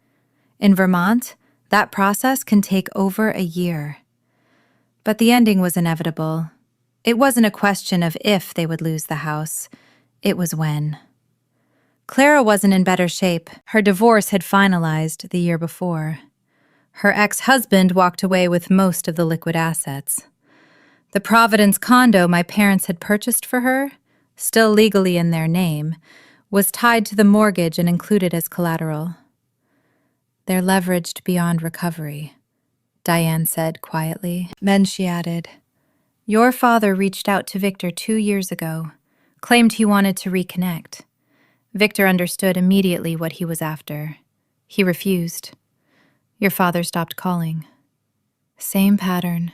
In Vermont, that process can take over a year. But the ending was inevitable. It wasn't a question of if they would lose the house. It was when. Clara wasn't in better shape. Her divorce had finalized the year before. Her ex-husband walked away with most of the liquid assets. The Providence condo my parents had purchased for her, still legally in their name, was tied to the mortgage and included as collateral. They're leveraged beyond recovery, Diane said quietly. Then she added, "Your father reached out to Victor 2 years ago, claimed he wanted to reconnect. Victor understood immediately what he was after. He refused. Your father stopped calling. Same pattern.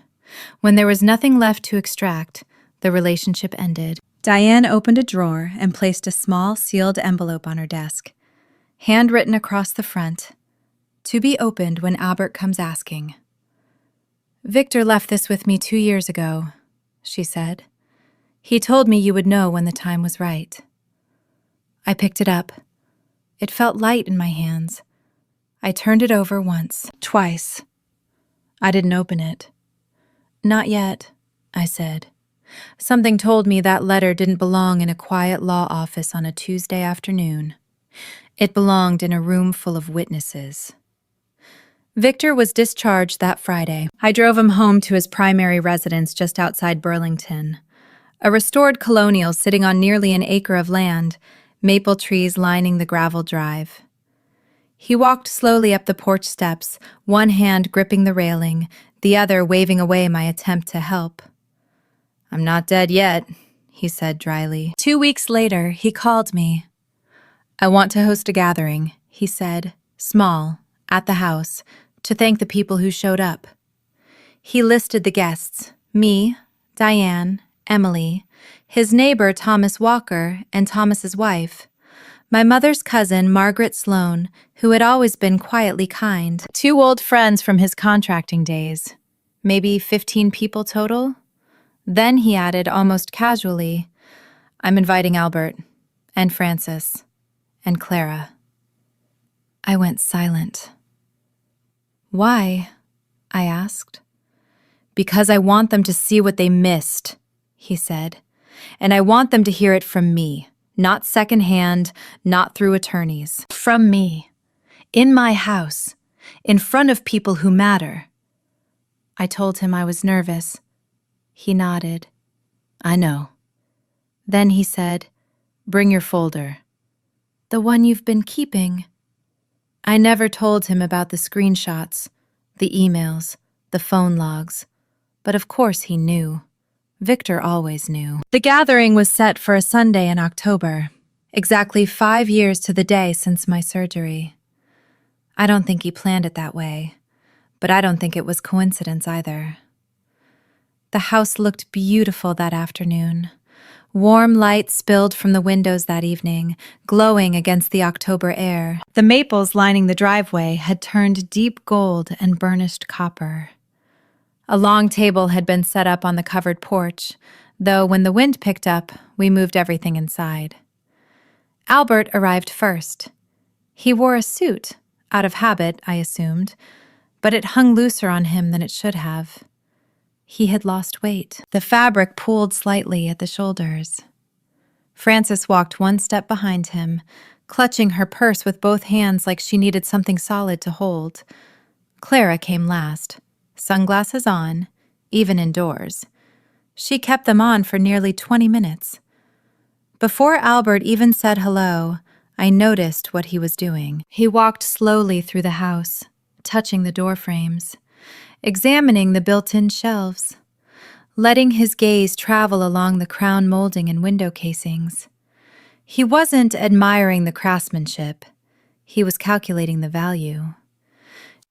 When there was nothing left to extract, the relationship ended." Diane opened a drawer and placed a small sealed envelope on her desk, handwritten across the front, "To be opened when Albert comes asking." "Victor left this with me 2 years ago," she said. "He told me you would know when the time was right." I picked it up. It felt light in my hands. I turned it over once, twice. I didn't open it. "Not yet," I said. Something told me that letter didn't belong in a quiet law office on a Tuesday afternoon. It belonged in a room full of witnesses. Victor was discharged that Friday. I drove him home to his primary residence just outside Burlington, a restored colonial sitting on nearly an acre of land, maple trees lining the gravel drive. He walked slowly up the porch steps, one hand gripping the railing, the other waving away my attempt to help. "I'm not dead yet," he said dryly. 2 weeks later, he called me. "I want to host a gathering," he said, small, at the house, to thank the people who showed up. He listed the guests, me, Diane, Emily, his neighbor Thomas Walker, and Thomas's wife, my mother's cousin Margaret Sloan, who had always been quietly kind, 2 old friends from his contracting days, maybe 15 people total. Then he added almost casually, "I'm inviting Albert, and Francis, and Clara." I went silent. "Why?" I asked. "Because I want them to see what they missed," he said. "And I want them to hear it from me, not secondhand, not through attorneys. From me, in my house, in front of people who matter." I told him I was nervous. He nodded. "I know." Then he said, "Bring your folder." "The one you've been keeping?" I never told him about the screenshots, the emails, the phone logs, but of course he knew. Victor always knew. The gathering was set for a Sunday in October, exactly 5 years to the day since my surgery. I don't think he planned it that way, but I don't think it was coincidence either. The house looked beautiful that afternoon. Warm light spilled from the windows that evening, glowing against the October air. The maples lining the driveway had turned deep gold and burnished copper. A long table had been set up on the covered porch, though when the wind picked up, we moved everything inside. Albert arrived first. He wore a suit, out of habit, I assumed, but it hung looser on him than it should have. He had lost weight. The fabric pulled slightly at the shoulders. Frances walked 1 step behind him, clutching her purse with both hands like she needed something solid to hold. Clara came last, sunglasses on, even indoors. She kept them on for nearly 20 minutes. Before Albert even said hello, I noticed what he was doing. He walked slowly through the house, touching the door frames, examining the built-in shelves. letting his gaze travel along the crown molding and window casings. He wasn't admiring the craftsmanship. He was calculating the value.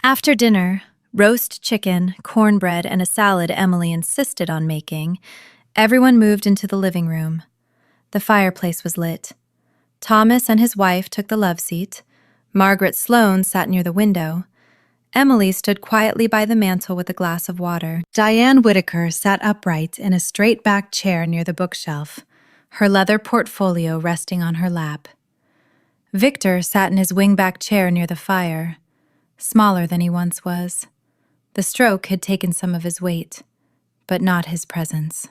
After dinner, roast chicken, cornbread, and a salad Emily insisted on making, everyone moved into the living room. The fireplace was lit. Thomas and his wife took the love seat. Margaret Sloane sat near the window. Emily stood quietly by the mantel with a glass of water. Diane Whitaker sat upright in a straight-backed chair near the bookshelf, her leather portfolio resting on her lap. Victor sat in his wing-back chair near the fire, smaller than he once was. The stroke had taken some of his weight, but not his presence.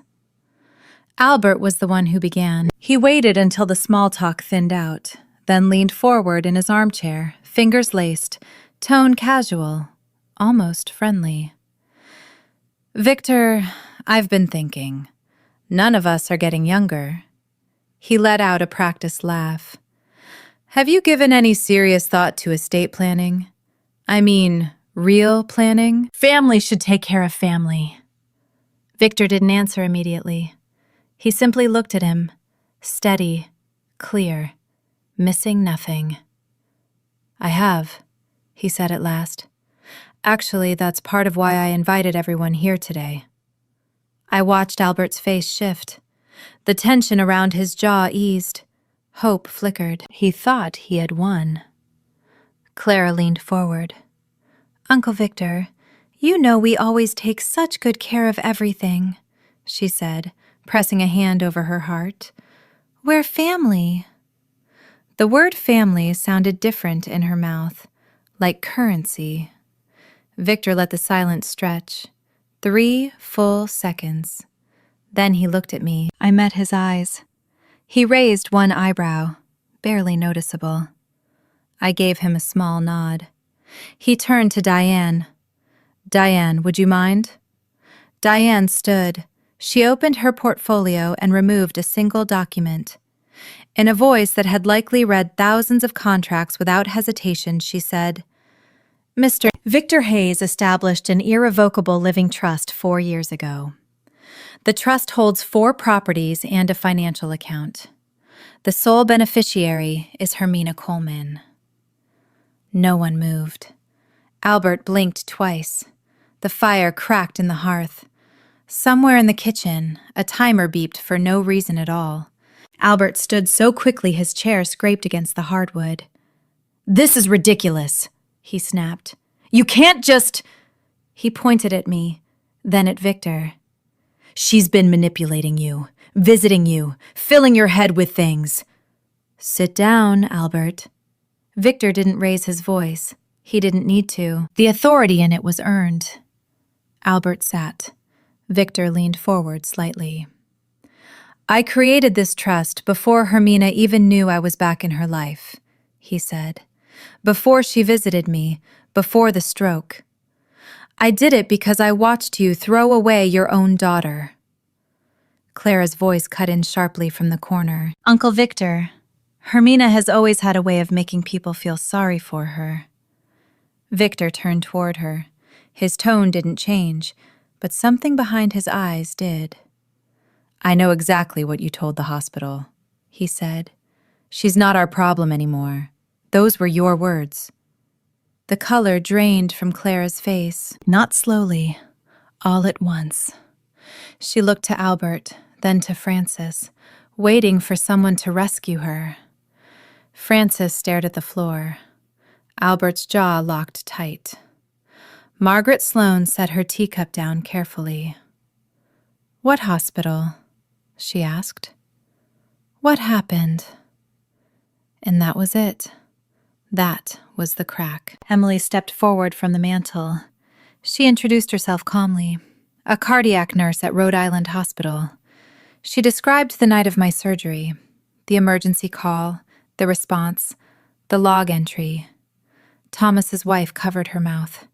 Albert was the one who began. He waited until the small talk thinned out, then leaned forward in his armchair, fingers laced, tone casual, almost friendly. "Victor, I've been thinking. None of us are getting younger." He let out a practiced laugh. "Have you given any serious thought to estate planning? I mean, real planning? Family should take care of family." Victor didn't answer immediately. He simply looked at him, steady, clear, missing nothing. "I have," he said at last. "Actually, that's part of why I invited everyone here today." I watched Albert's face shift. The tension around his jaw eased. Hope flickered. He thought he had won. Clara leaned forward. "Uncle Victor, you know we always take such good care of everything," she said, pressing a hand over her heart. "We're family." The word family sounded different in her mouth, like currency. Victor let the silence stretch. 3 full seconds. Then he looked at me. I met his eyes. He raised one eyebrow, barely noticeable. I gave him a small nod. He turned to Diane. "Diane, would you mind?" Diane stood. She opened her portfolio and removed a single document. In a voice that had likely read thousands of contracts without hesitation, she said, "Mr. Victor Hayes established an irrevocable living trust 4 years ago. The trust holds 4 properties and a financial account. The sole beneficiary is Hermina Coleman." No one moved. Albert blinked twice. The fire cracked in the hearth. Somewhere in the kitchen, a timer beeped for no reason at all. Albert stood so quickly his chair scraped against the hardwood. "This is ridiculous," he snapped. "You can't just—" He pointed at me, then at Victor. "She's been manipulating you, visiting you, filling your head with things." "Sit down, Albert." Victor didn't raise his voice. He didn't need to. The authority in it was earned. Albert sat. Victor leaned forward slightly. "I created this trust before Hermina even knew I was back in her life," he said. "Before she visited me, before the stroke. I did it because I watched you throw away your own daughter." Clara's voice cut in sharply from the corner. "Uncle Victor, Hermina has always had a way of making people feel sorry for her." Victor turned toward her. His tone didn't change, but something behind his eyes did. "I know exactly what you told the hospital," he said. "She's not our problem anymore. Those were your words." The color drained from Clara's face, not slowly, all at once. She looked to Albert, then to Frances, waiting for someone to rescue her. Frances stared at the floor. Albert's jaw locked tight. Margaret Sloane set her teacup down carefully. "What hospital?" she asked. "What happened?" And that was it. That was the crack. Emily stepped forward from the mantel. She introduced herself calmly. A cardiac nurse at Rhode Island Hospital. She described the night of my surgery, the emergency call, the response, the log entry. Thomas's wife covered her mouth.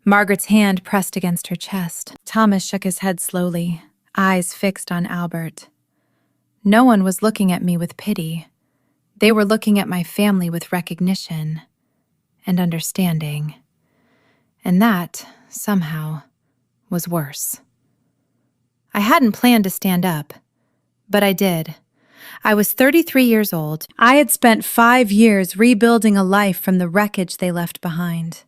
Margaret's hand pressed against her chest. Thomas shook his head slowly, eyes fixed on Albert. No one was looking at me with pity. They were looking at my family with recognition and understanding. And that, somehow, was worse. I hadn't planned to stand up, but I did. I was 33 years old. I had spent 5 years rebuilding a life from the wreckage they left behind.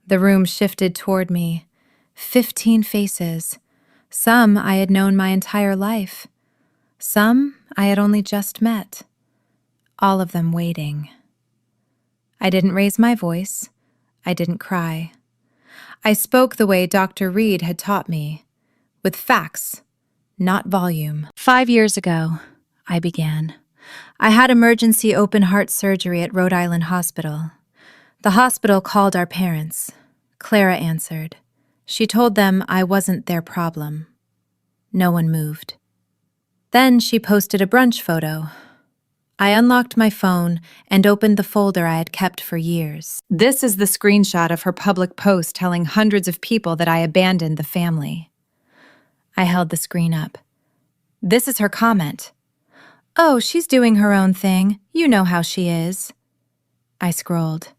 The room shifted toward me. 15 faces. Some I had known my entire life. Some I had only just met. All of them waiting. I didn't raise my voice. I didn't cry. I spoke the way Dr. Reed had taught me, with facts, not volume. 5 years ago, I began. I had emergency open heart surgery at Rhode Island Hospital. The hospital called our parents. Clara answered. She told them I wasn't their problem. No one moved. Then she posted a brunch photo. I unlocked my phone and opened the folder I had kept for years. This is the screenshot of her public post telling hundreds of people that I abandoned the family. I held the screen up. This is her comment. "Oh, she's doing her own thing. You know how she is." I scrolled.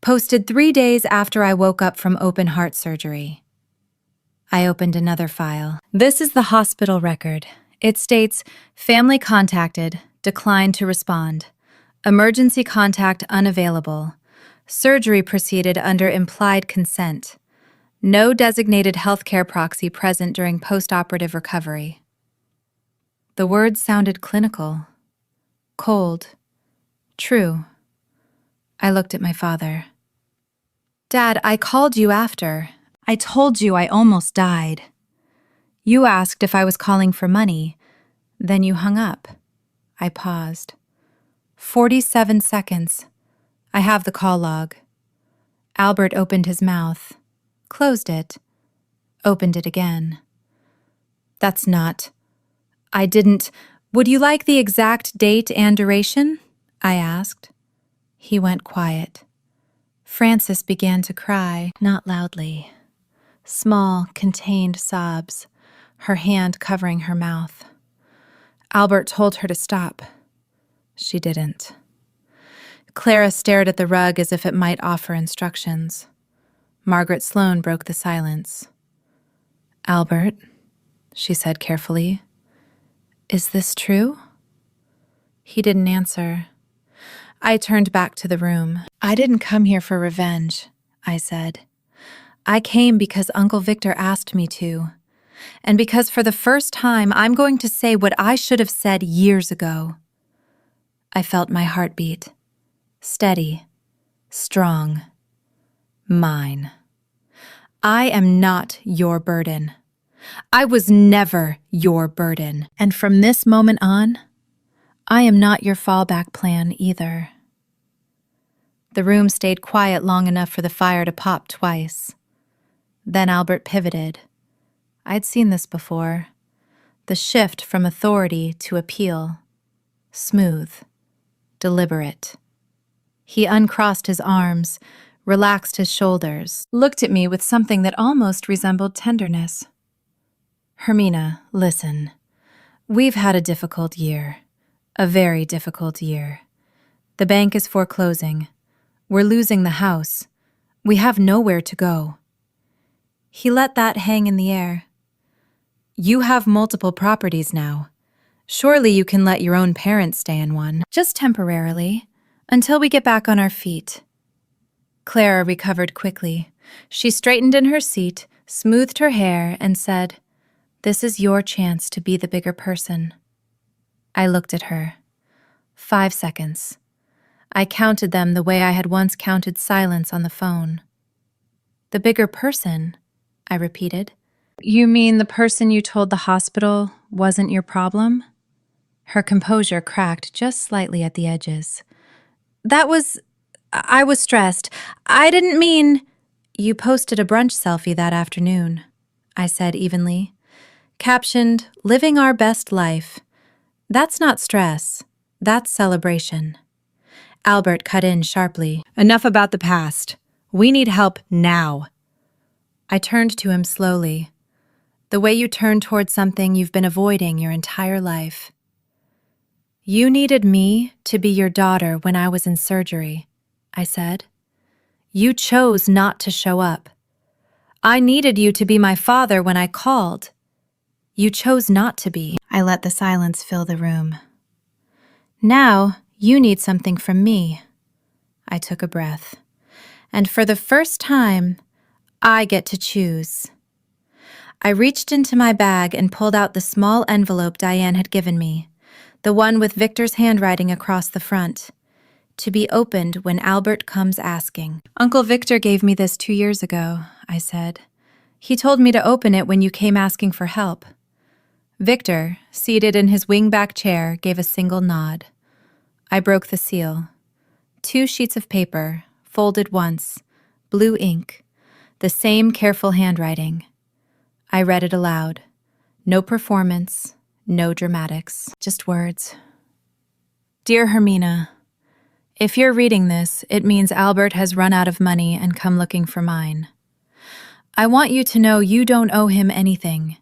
Posted 3 days after I woke up from open heart surgery. I opened another file. This is the hospital record. It states, family contacted, declined to respond. Emergency contact unavailable. Surgery proceeded under implied consent. No designated healthcare proxy present during post-operative recovery. The words sounded clinical, cold, true. I looked at my father. "Dad, I called you after. I told you I almost died. You asked if I was calling for money. Then you hung up." I paused. 47 seconds. I have the call log. Albert opened his mouth, closed it, opened it again. "That's not... I didn't... Would you like the exact date and duration?" I asked. He went quiet. Frances began to cry, not loudly. Small, contained sobs, her hand covering her mouth. Albert told her to stop. She didn't. Clara stared at the rug as if it might offer instructions. Margaret Sloane broke the silence. "Albert," she said carefully, "is this true?" He didn't answer. I turned back to the room. "I didn't come here for revenge," I said. "I came because Uncle Victor asked me to, and because for the first time I'm going to say what I should have said years ago." I felt my heartbeat. Steady. Strong. Mine. I am not your burden. I was never your burden. And from this moment on, I am not your fallback plan either. The room stayed quiet long enough for the fire to pop twice. Then Albert pivoted. I'd seen this before. The shift from authority to appeal. Smooth. Deliberate. He uncrossed his arms, relaxed his shoulders, looked at me with something that almost resembled tenderness. "Hermina, listen. We've had a difficult year. A very difficult year. The bank is foreclosing. We're losing the house. We have nowhere to go." He let that hang in the air. "You have multiple properties now. Surely you can let your own parents stay in one, just temporarily, until we get back on our feet." Clara recovered quickly. She straightened in her seat, smoothed her hair, and said, "This is your chance to be the bigger person." I looked at her. 5 seconds. I counted them the way I had once counted silence on the phone. "The bigger person," I repeated. "You mean the person you told the hospital wasn't your problem?" Her composure cracked just slightly at the edges. I was stressed. I didn't mean..." "You posted a brunch selfie that afternoon," I said evenly. "Captioned, 'Living our best life.' That's not stress. That's celebration." Albert cut in sharply. "Enough about the past. We need help now." I turned to him slowly. The way you turn toward something you've been avoiding your entire life. "You needed me to be your daughter when I was in surgery," I said. "You chose not to show up. I needed you to be my father when I called. You chose not to be. I let the silence fill the room. Now, you need something from me. I took a breath. And for the first time, I get to choose. I reached into my bag and pulled out the small envelope Diane had given me, the one with Victor's handwriting across the front, to be opened when Albert comes asking. Uncle Victor gave me this 2 years ago, I said. He told me to open it when you came asking for help. Victor, seated in his wingback chair, gave a single nod. I broke the seal. 2 sheets of paper, folded once, blue ink, the same careful handwriting. I read it aloud. No performance, no dramatics, just words. Dear Hermina, if you're reading this, it means Albert has run out of money and come looking for mine. I want you to know you don't owe him anything.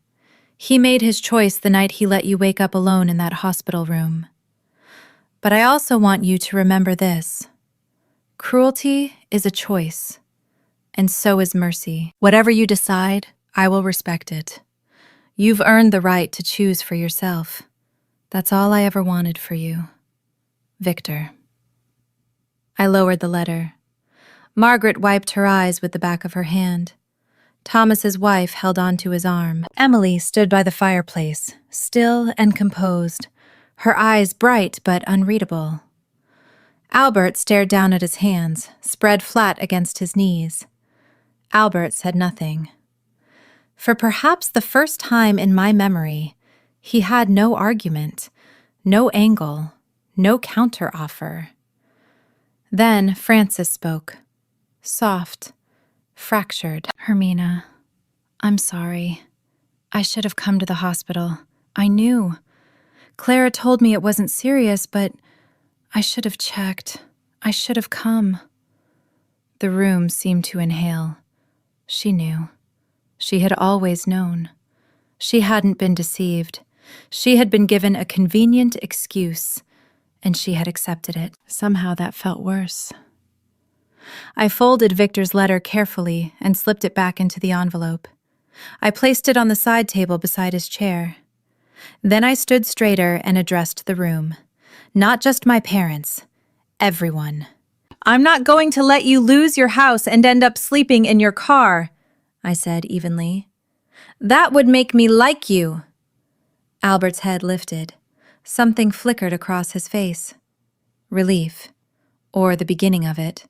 He made his choice the night he let you wake up alone in that hospital room. But I also want you to remember this. Cruelty is a choice, and so is mercy. Whatever you decide, I will respect it. You've earned the right to choose for yourself. That's all I ever wanted for you. Victor. I lowered the letter. Margaret wiped her eyes with the back of her hand. Thomas's wife held onto his arm. Emily stood by the fireplace, still and composed, her eyes bright but unreadable. Albert stared down at his hands, spread flat against his knees. Albert said nothing. For perhaps the first time in my memory, he had no argument, no angle, no counteroffer. Then Frances spoke, soft, fractured. Hermina, I'm sorry. I should have come to the hospital. I knew. Clara told me it wasn't serious, but I should have checked. I should have come. The room seemed to inhale. She knew. She had always known. She hadn't been deceived. She had been given a convenient excuse, and she had accepted it. Somehow that felt worse. I folded Victor's letter carefully and slipped it back into the envelope. I placed it on the side table beside his chair. Then I stood straighter and addressed the room. Not just my parents, everyone. I'm not going to let you lose your house and end up sleeping in your car, I said evenly. That would make me like you. Albert's head lifted. Something flickered across his face. Relief, or the beginning of it.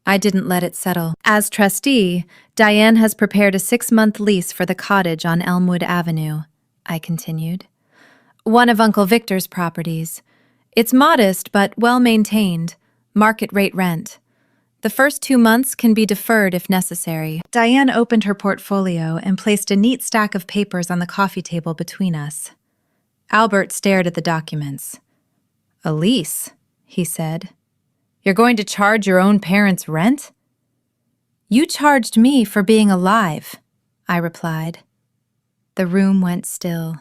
I didn't let it settle. As trustee, Diane has prepared a 6-month lease for the cottage on Elmwood Avenue, I continued. One of Uncle Victor's properties. It's modest but well-maintained, market-rate rent. The first 2 months can be deferred if necessary. Diane opened her portfolio and placed a neat stack of papers on the coffee table between us. Albert stared at the documents. A lease, he said. You're going to charge your own parents' rent? You charged me for being alive, I replied. The room went still.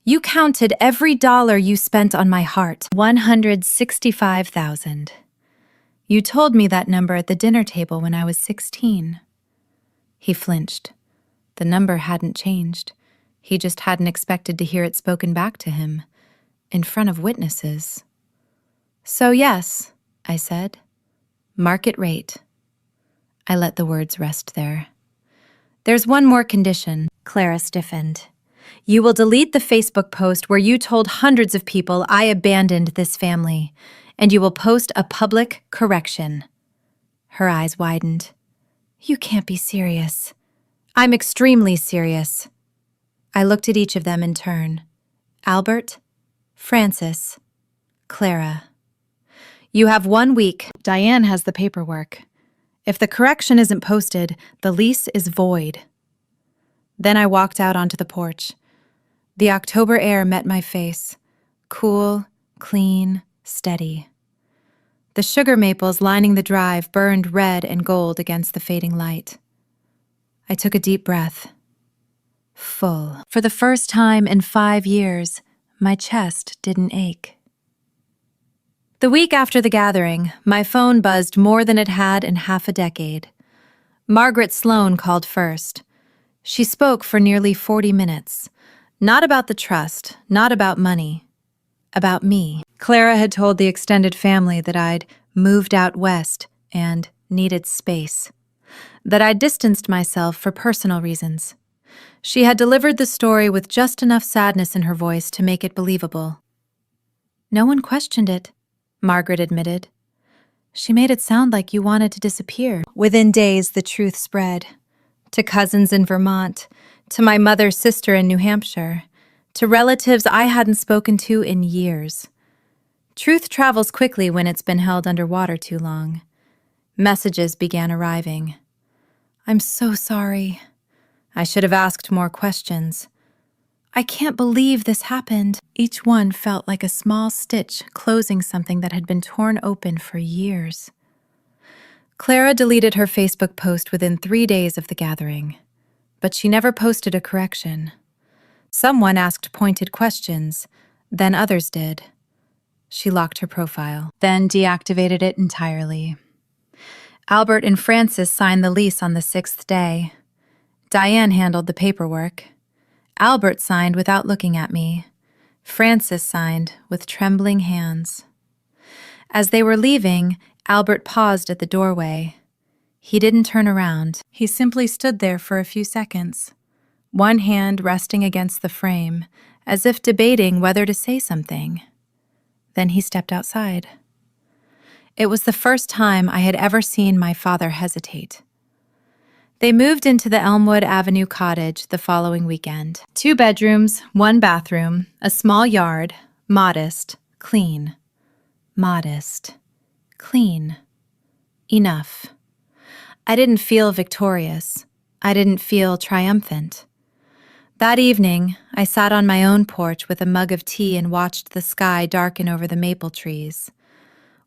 You counted every dollar you spent on my heart, $165,000. You told me that number at the dinner table when I was 16. He flinched. The number hadn't changed. He just hadn't expected to hear it spoken back to him, in front of witnesses. So yes, I said. Market rate. I let the words rest there. There's one more condition. Clara stiffened. You will delete the Facebook post where you told hundreds of people I abandoned this family, and you will post a public correction. Her eyes widened. You can't be serious. I'm extremely serious. I looked at each of them in turn. Albert, Frances, Clara. You have 1 week. Diane has the paperwork. If the correction isn't posted, the lease is void. Then I walked out onto the porch. The October air met my face. Cool, clean, steady. The sugar maples lining the drive burned red and gold against the fading light. I took a deep breath. Full. For the first time in 5 years, my chest didn't ache. The week after the gathering, my phone buzzed more than it had in half a decade. Margaret Sloan called first. She spoke for nearly 40 minutes. Not about the trust, not about money. About me. Clara had told the extended family that I'd moved out west and needed space. That I'd distanced myself for personal reasons. She had delivered the story with just enough sadness in her voice to make it believable. No one questioned it, Margaret admitted. She made it sound like you wanted to disappear. Within days, the truth spread. To cousins in Vermont, to my mother's sister in New Hampshire, to relatives I hadn't spoken to in years. Truth travels quickly when it's been held underwater too long. Messages began arriving. I'm so sorry. I should have asked more questions. I can't believe this happened. Each one felt like a small stitch closing something that had been torn open for years. Clara deleted her Facebook post within 3 days of the gathering, but she never posted a correction. Someone asked pointed questions, then others did. She locked her profile, then deactivated it entirely. Albert and Frances signed the lease on the 6th day. Diane handled the paperwork. Albert signed without looking at me. Frances signed with trembling hands. As they were leaving, Albert paused at the doorway. He didn't turn around. He simply stood there for a few seconds, one hand resting against the frame, as if debating whether to say something. Then he stepped outside. It was the first time I had ever seen my father hesitate. They moved into the Elmwood Avenue cottage the following weekend. 2 bedrooms, 1 bathroom, a small yard, modest, clean. Modest, clean. Enough. I didn't feel victorious. I didn't feel triumphant. That evening, I sat on my own porch with a mug of tea and watched the sky darken over the maple trees.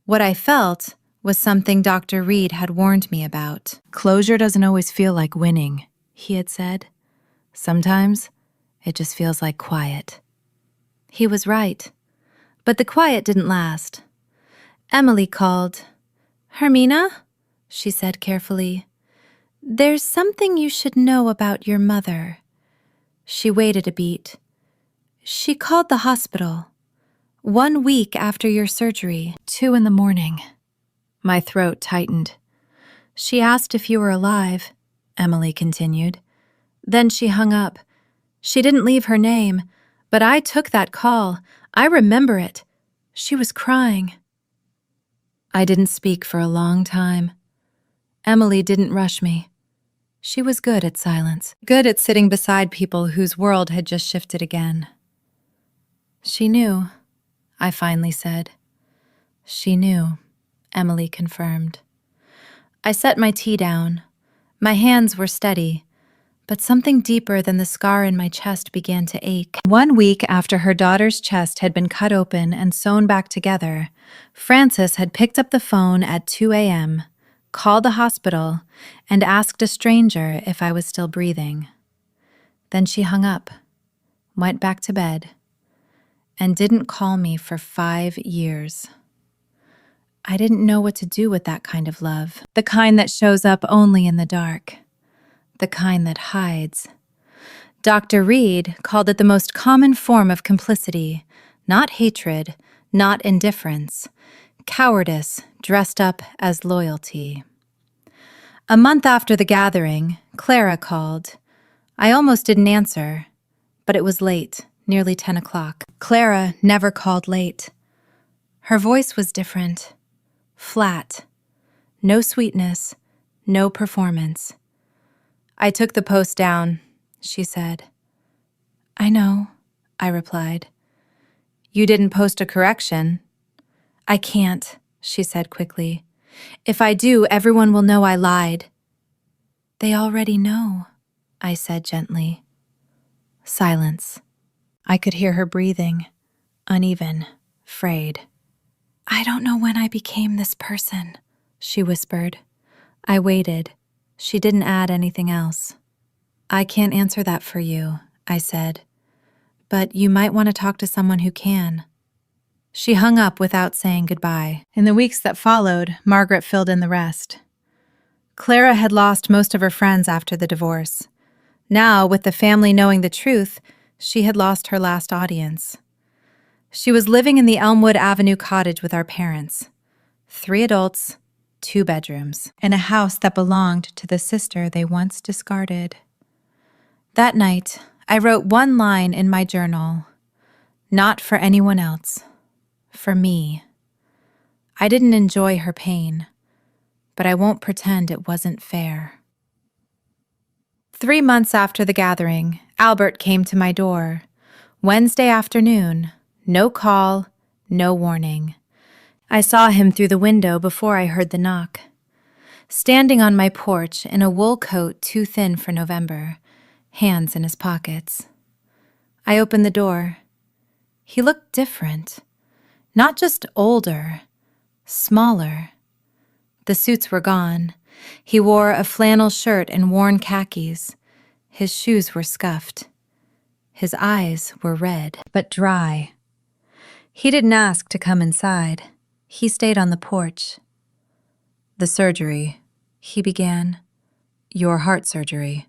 What I felt was something Dr. Reed had warned me about. Closure doesn't always feel like winning, he had said. Sometimes, it just feels like quiet. He was right, but the quiet didn't last. Emily called. Hermina, she said carefully, there's something you should know about your mother. She waited a beat. She called the hospital. 1 week after your surgery, 2 a.m. My throat tightened. She asked if you were alive, Emily continued. Then she hung up. She didn't leave her name, but I took that call. I remember it. She was crying. I didn't speak for a long time. Emily didn't rush me. She was good at silence, good at sitting beside people whose world had just shifted again. She knew, I finally said. She knew, Emily confirmed. I set my tea down. My hands were steady, but something deeper than the scar in my chest began to ache. 1 week after her daughter's chest had been cut open and sewn back together, Frances had picked up the phone at 2 a.m., called the hospital, and asked a stranger if I was still breathing. Then she hung up, went back to bed, and didn't call me for 5 years. I didn't know what to do with that kind of love, the kind that shows up only in the dark, the kind that hides. Dr. Reed called it the most common form of complicity, not hatred, not indifference, cowardice dressed up as loyalty. A month after the gathering, Clara called. I almost didn't answer, but it was late, nearly 10 o'clock. Clara never called late. Her voice was different, flat, no sweetness, no performance. I took the post down, she said. I know, I replied. You didn't post a correction. I can't, she said quickly. If I do, everyone will know I lied. They already know, I said gently. Silence. I could hear her breathing, uneven, frayed. I don't know when I became this person, she whispered. I waited. She didn't add anything else. I can't answer that for you, I said. But you might want to talk to someone who can. She hung up without saying goodbye. In the weeks that followed, Margaret filled in the rest. Clara had lost most of her friends after the divorce. Now, with the family knowing the truth, she had lost her last audience. She was living in the Elmwood Avenue cottage with our parents. 3 adults, 2 bedrooms, in a house that belonged to the sister they once discarded. That night, I wrote one line in my journal. Not for anyone else. For me. I didn't enjoy her pain, but I won't pretend it wasn't fair. 3 months after the gathering, Albert came to my door. Wednesday afternoon. No call, no warning. I saw him through the window before I heard the knock. Standing on my porch in a wool coat too thin for November, hands in his pockets. I opened the door. He looked different. Not just older, smaller. The suits were gone. He wore a flannel shirt and worn khakis. His shoes were scuffed. His eyes were red, but dry. He didn't ask to come inside. He stayed on the porch. "The surgery," he began. "Your heart surgery."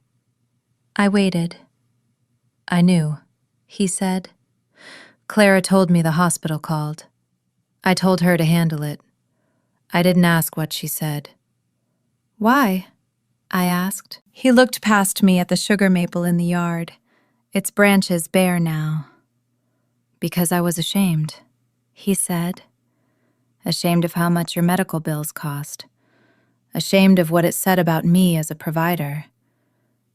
I waited. "I knew," he said. "Clara told me the hospital called. I told her to handle it. I didn't ask what she said." "Why?" I asked. He looked past me at the sugar maple in the yard, its branches bare now. "Because I was ashamed," he said. "Ashamed of how much your medical bills cost. Ashamed of what it said about me as a provider.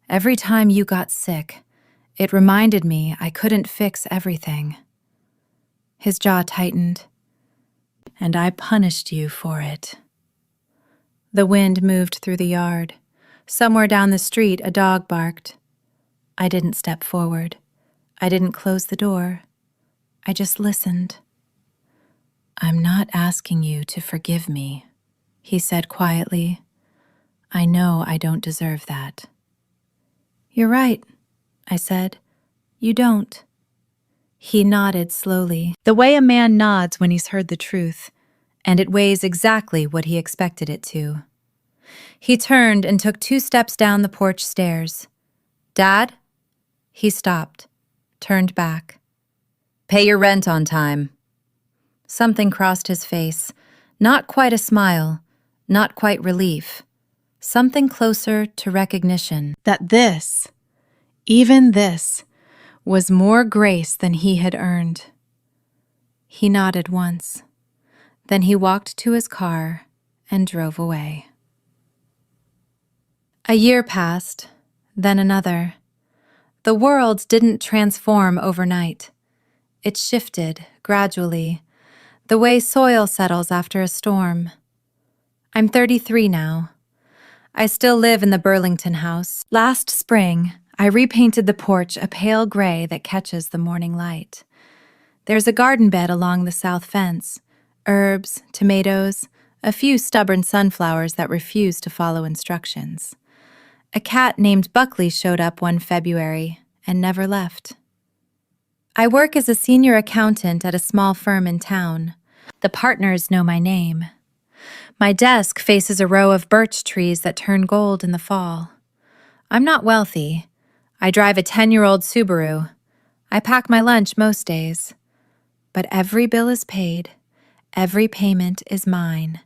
Every time you got sick, it reminded me I couldn't fix everything." His jaw tightened. "And I punished you for it." The wind moved through the yard. Somewhere down the street, a dog barked. I didn't step forward. I didn't close the door. I just listened. "I'm not asking you to forgive me," he said quietly. "I know I don't deserve that." "You're right," I said. "You don't." He nodded slowly, the way a man nods when he's heard the truth, and it weighs exactly what he expected it to. He turned and took 2 steps down the porch stairs. "Dad?" He stopped, turned back. "Pay your rent on time." Something crossed his face, not quite a smile, not quite relief, something closer to recognition that this, even this, was more grace than he had earned. He nodded once. Then he walked to his car and drove away. A year passed, then another. The world didn't transform overnight. It shifted gradually, the way soil settles after a storm. I'm 33 now. I still live in the Burlington house. Last spring, I repainted the porch a pale gray that catches the morning light. There's a garden bed along the south fence, herbs, tomatoes, a few stubborn sunflowers that refuse to follow instructions. A cat named Buckley showed up one February and never left. I work as a senior accountant at a small firm in town. The partners know my name. My desk faces a row of birch trees that turn gold in the fall. I'm not wealthy. I drive a 10-year-old Subaru. I pack my lunch most days. But every bill is paid, every payment is mine,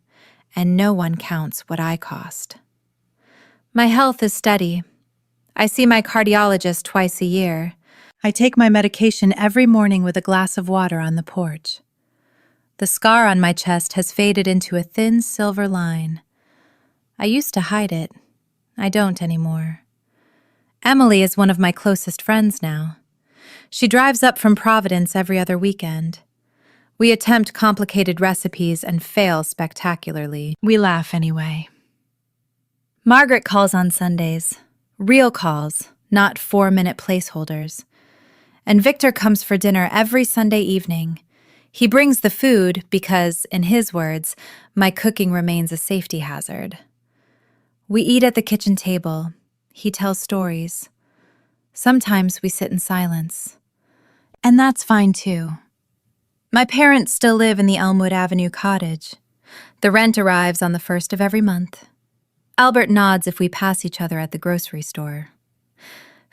and no one counts what I cost. My health is steady. I see my cardiologist twice a year. I take my medication every morning with a glass of water on the porch. The scar on my chest has faded into a thin silver line. I used to hide it. I don't anymore. Emily is one of my closest friends now. She drives up from Providence every other weekend. We attempt complicated recipes and fail spectacularly. We laugh anyway. Margaret calls on Sundays. Real calls, not 4-minute placeholders. And Victor comes for dinner every Sunday evening. He brings the food because, in his words, my cooking remains a safety hazard. We eat at the kitchen table. He tells stories. Sometimes we sit in silence. And that's fine too. My parents still live in the Elmwood Avenue cottage. The rent arrives on the 1st of every month. Albert nods if we pass each other at the grocery store.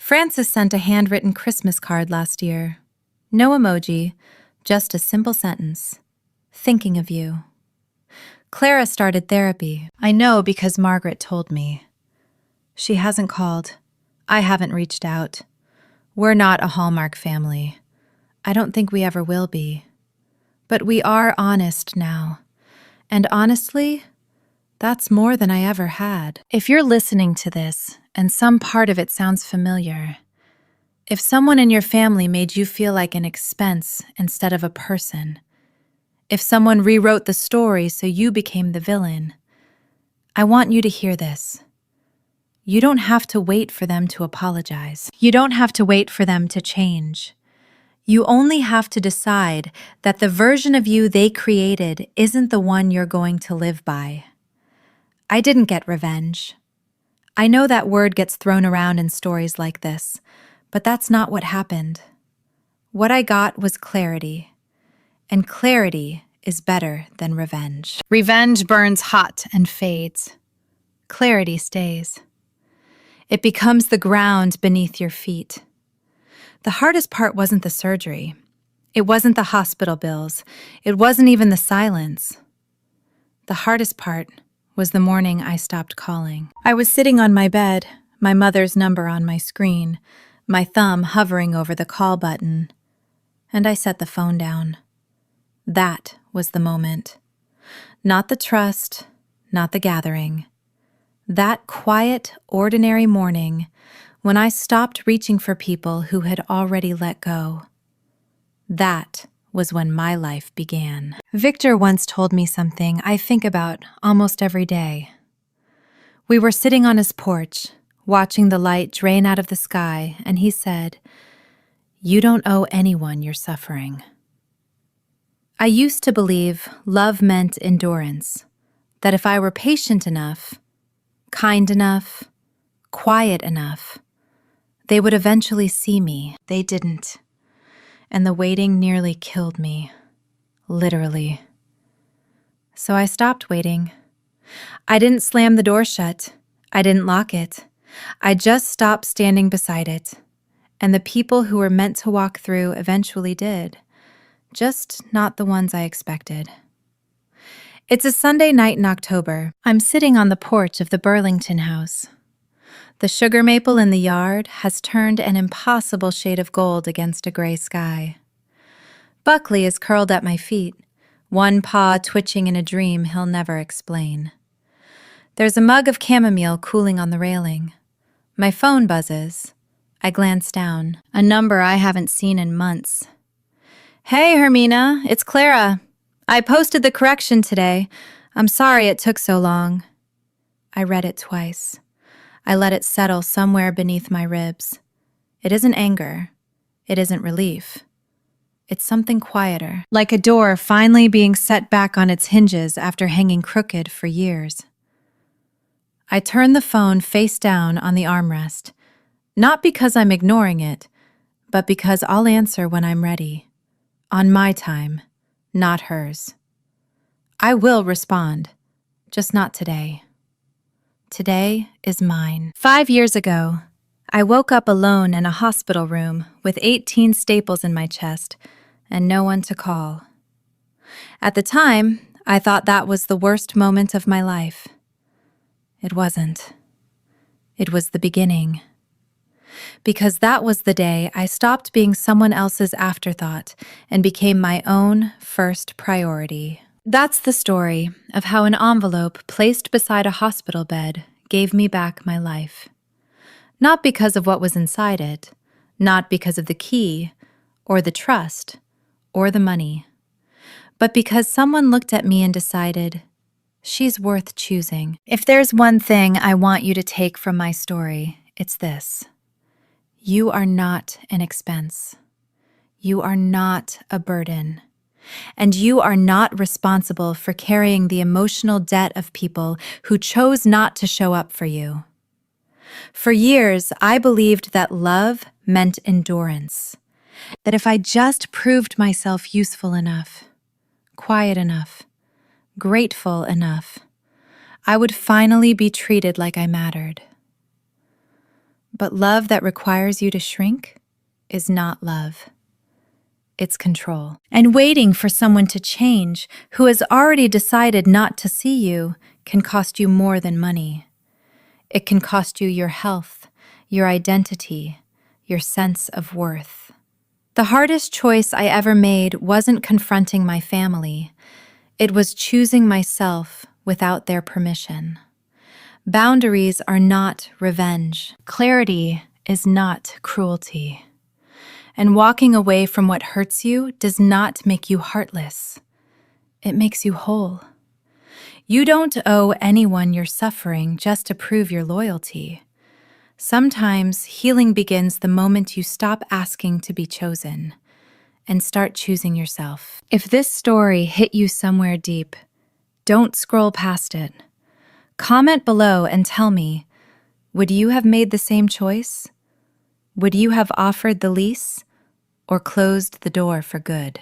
Francis sent a handwritten Christmas card last year. No emoji, just a simple sentence. Thinking of you. Clara started therapy. I know because Margaret told me. She hasn't called. I haven't reached out. We're not a Hallmark family. I don't think we ever will be. But we are honest now. And honestly, that's more than I ever had. If you're listening to this and some part of it sounds familiar, if someone in your family made you feel like an expense instead of a person, if someone rewrote the story so you became the villain, I want you to hear this. You don't have to wait for them to apologize. You don't have to wait for them to change. You only have to decide that the version of you they created isn't the one you're going to live by. I didn't get revenge. I know that word gets thrown around in stories like this, but that's not what happened. What I got was clarity, and clarity is better than revenge. Revenge burns hot and fades. Clarity stays. It becomes the ground beneath your feet. The hardest part wasn't the surgery. It wasn't the hospital bills. It wasn't even the silence. The hardest part was the morning I stopped calling. I was sitting on my bed, my mother's number on my screen, my thumb hovering over the call button, and I set the phone down. That was the moment. Not the trust, not the gathering. That quiet, ordinary morning when I stopped reaching for people who had already let go. That was when my life began. Victor once told me something I think about almost every day. We were sitting on his porch, watching the light drain out of the sky, and he said, "You don't owe anyone your suffering." I used to believe love meant endurance, that if I were patient enough, kind enough, quiet enough, they would eventually see me. They didn't. And the waiting nearly killed me. Literally. So I stopped waiting. I didn't slam the door shut. I didn't lock it. I just stopped standing beside it. And the people who were meant to walk through eventually did. Just not the ones I expected. It's a Sunday night in October. I'm sitting on the porch of the Burlington house. The sugar maple in the yard has turned an impossible shade of gold against a gray sky. Buckley is curled at my feet, one paw twitching in a dream he'll never explain. There's a mug of chamomile cooling on the railing. My phone buzzes. I glance down, a number I haven't seen in months. "Hey, Hermina, it's Clara. I posted the correction today. I'm sorry it took so long." I read it twice. I let it settle somewhere beneath my ribs. It isn't anger. It isn't relief. It's something quieter, like a door finally being set back on its hinges after hanging crooked for years. I turn the phone face down on the armrest, not because I'm ignoring it, but because I'll answer when I'm ready. On my time, not hers. I will respond, just not today. Today is mine. 5 years ago, I woke up alone in a hospital room with 18 staples in my chest and no one to call. At the time, I thought that was the worst moment of my life. It wasn't. It was the beginning. Because that was the day I stopped being someone else's afterthought and became my own first priority. That's the story of how an envelope placed beside a hospital bed gave me back my life. Not because of what was inside it, not because of the key, or the trust, or the money, but because someone looked at me and decided, she's worth choosing. If there's one thing I want you to take from my story, it's this. You are not an expense. You are not a burden. And you are not responsible for carrying the emotional debt of people who chose not to show up for you. For years, I believed that love meant endurance, that if I just proved myself useful enough, quiet enough, grateful enough, I would finally be treated like I mattered. But love that requires you to shrink is not love. It's control. And waiting for someone to change who has already decided not to see you can cost you more than money. It can cost you your health, your identity, your sense of worth. The hardest choice I ever made wasn't confronting my family. It was choosing myself without their permission. Boundaries are not revenge. Clarity is not cruelty. And walking away from what hurts you does not make you heartless. It makes you whole. You don't owe anyone your suffering just to prove your loyalty. Sometimes healing begins the moment you stop asking to be chosen and start choosing yourself. If this story hit you somewhere deep, don't scroll past it. Comment below and tell me, would you have made the same choice? Would you have offered the lease or closed the door for good?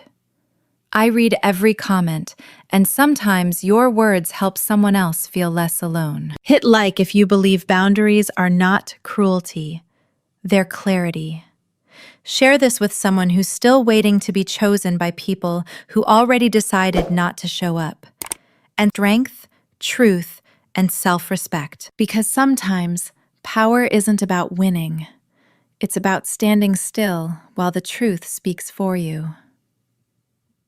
I read every comment, and sometimes your words help someone else feel less alone. Hit like if you believe boundaries are not cruelty, they're clarity. Share this with someone who's still waiting to be chosen by people who already decided not to show up. And strength, truth, and self-respect. Because sometimes power isn't about winning. It's about standing still while the truth speaks for you.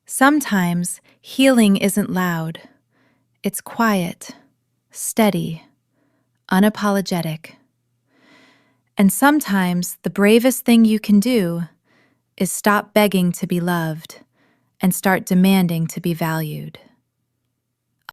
Sometimes healing isn't loud. It's quiet, steady, unapologetic. And sometimes the bravest thing you can do is stop begging to be loved and start demanding to be valued.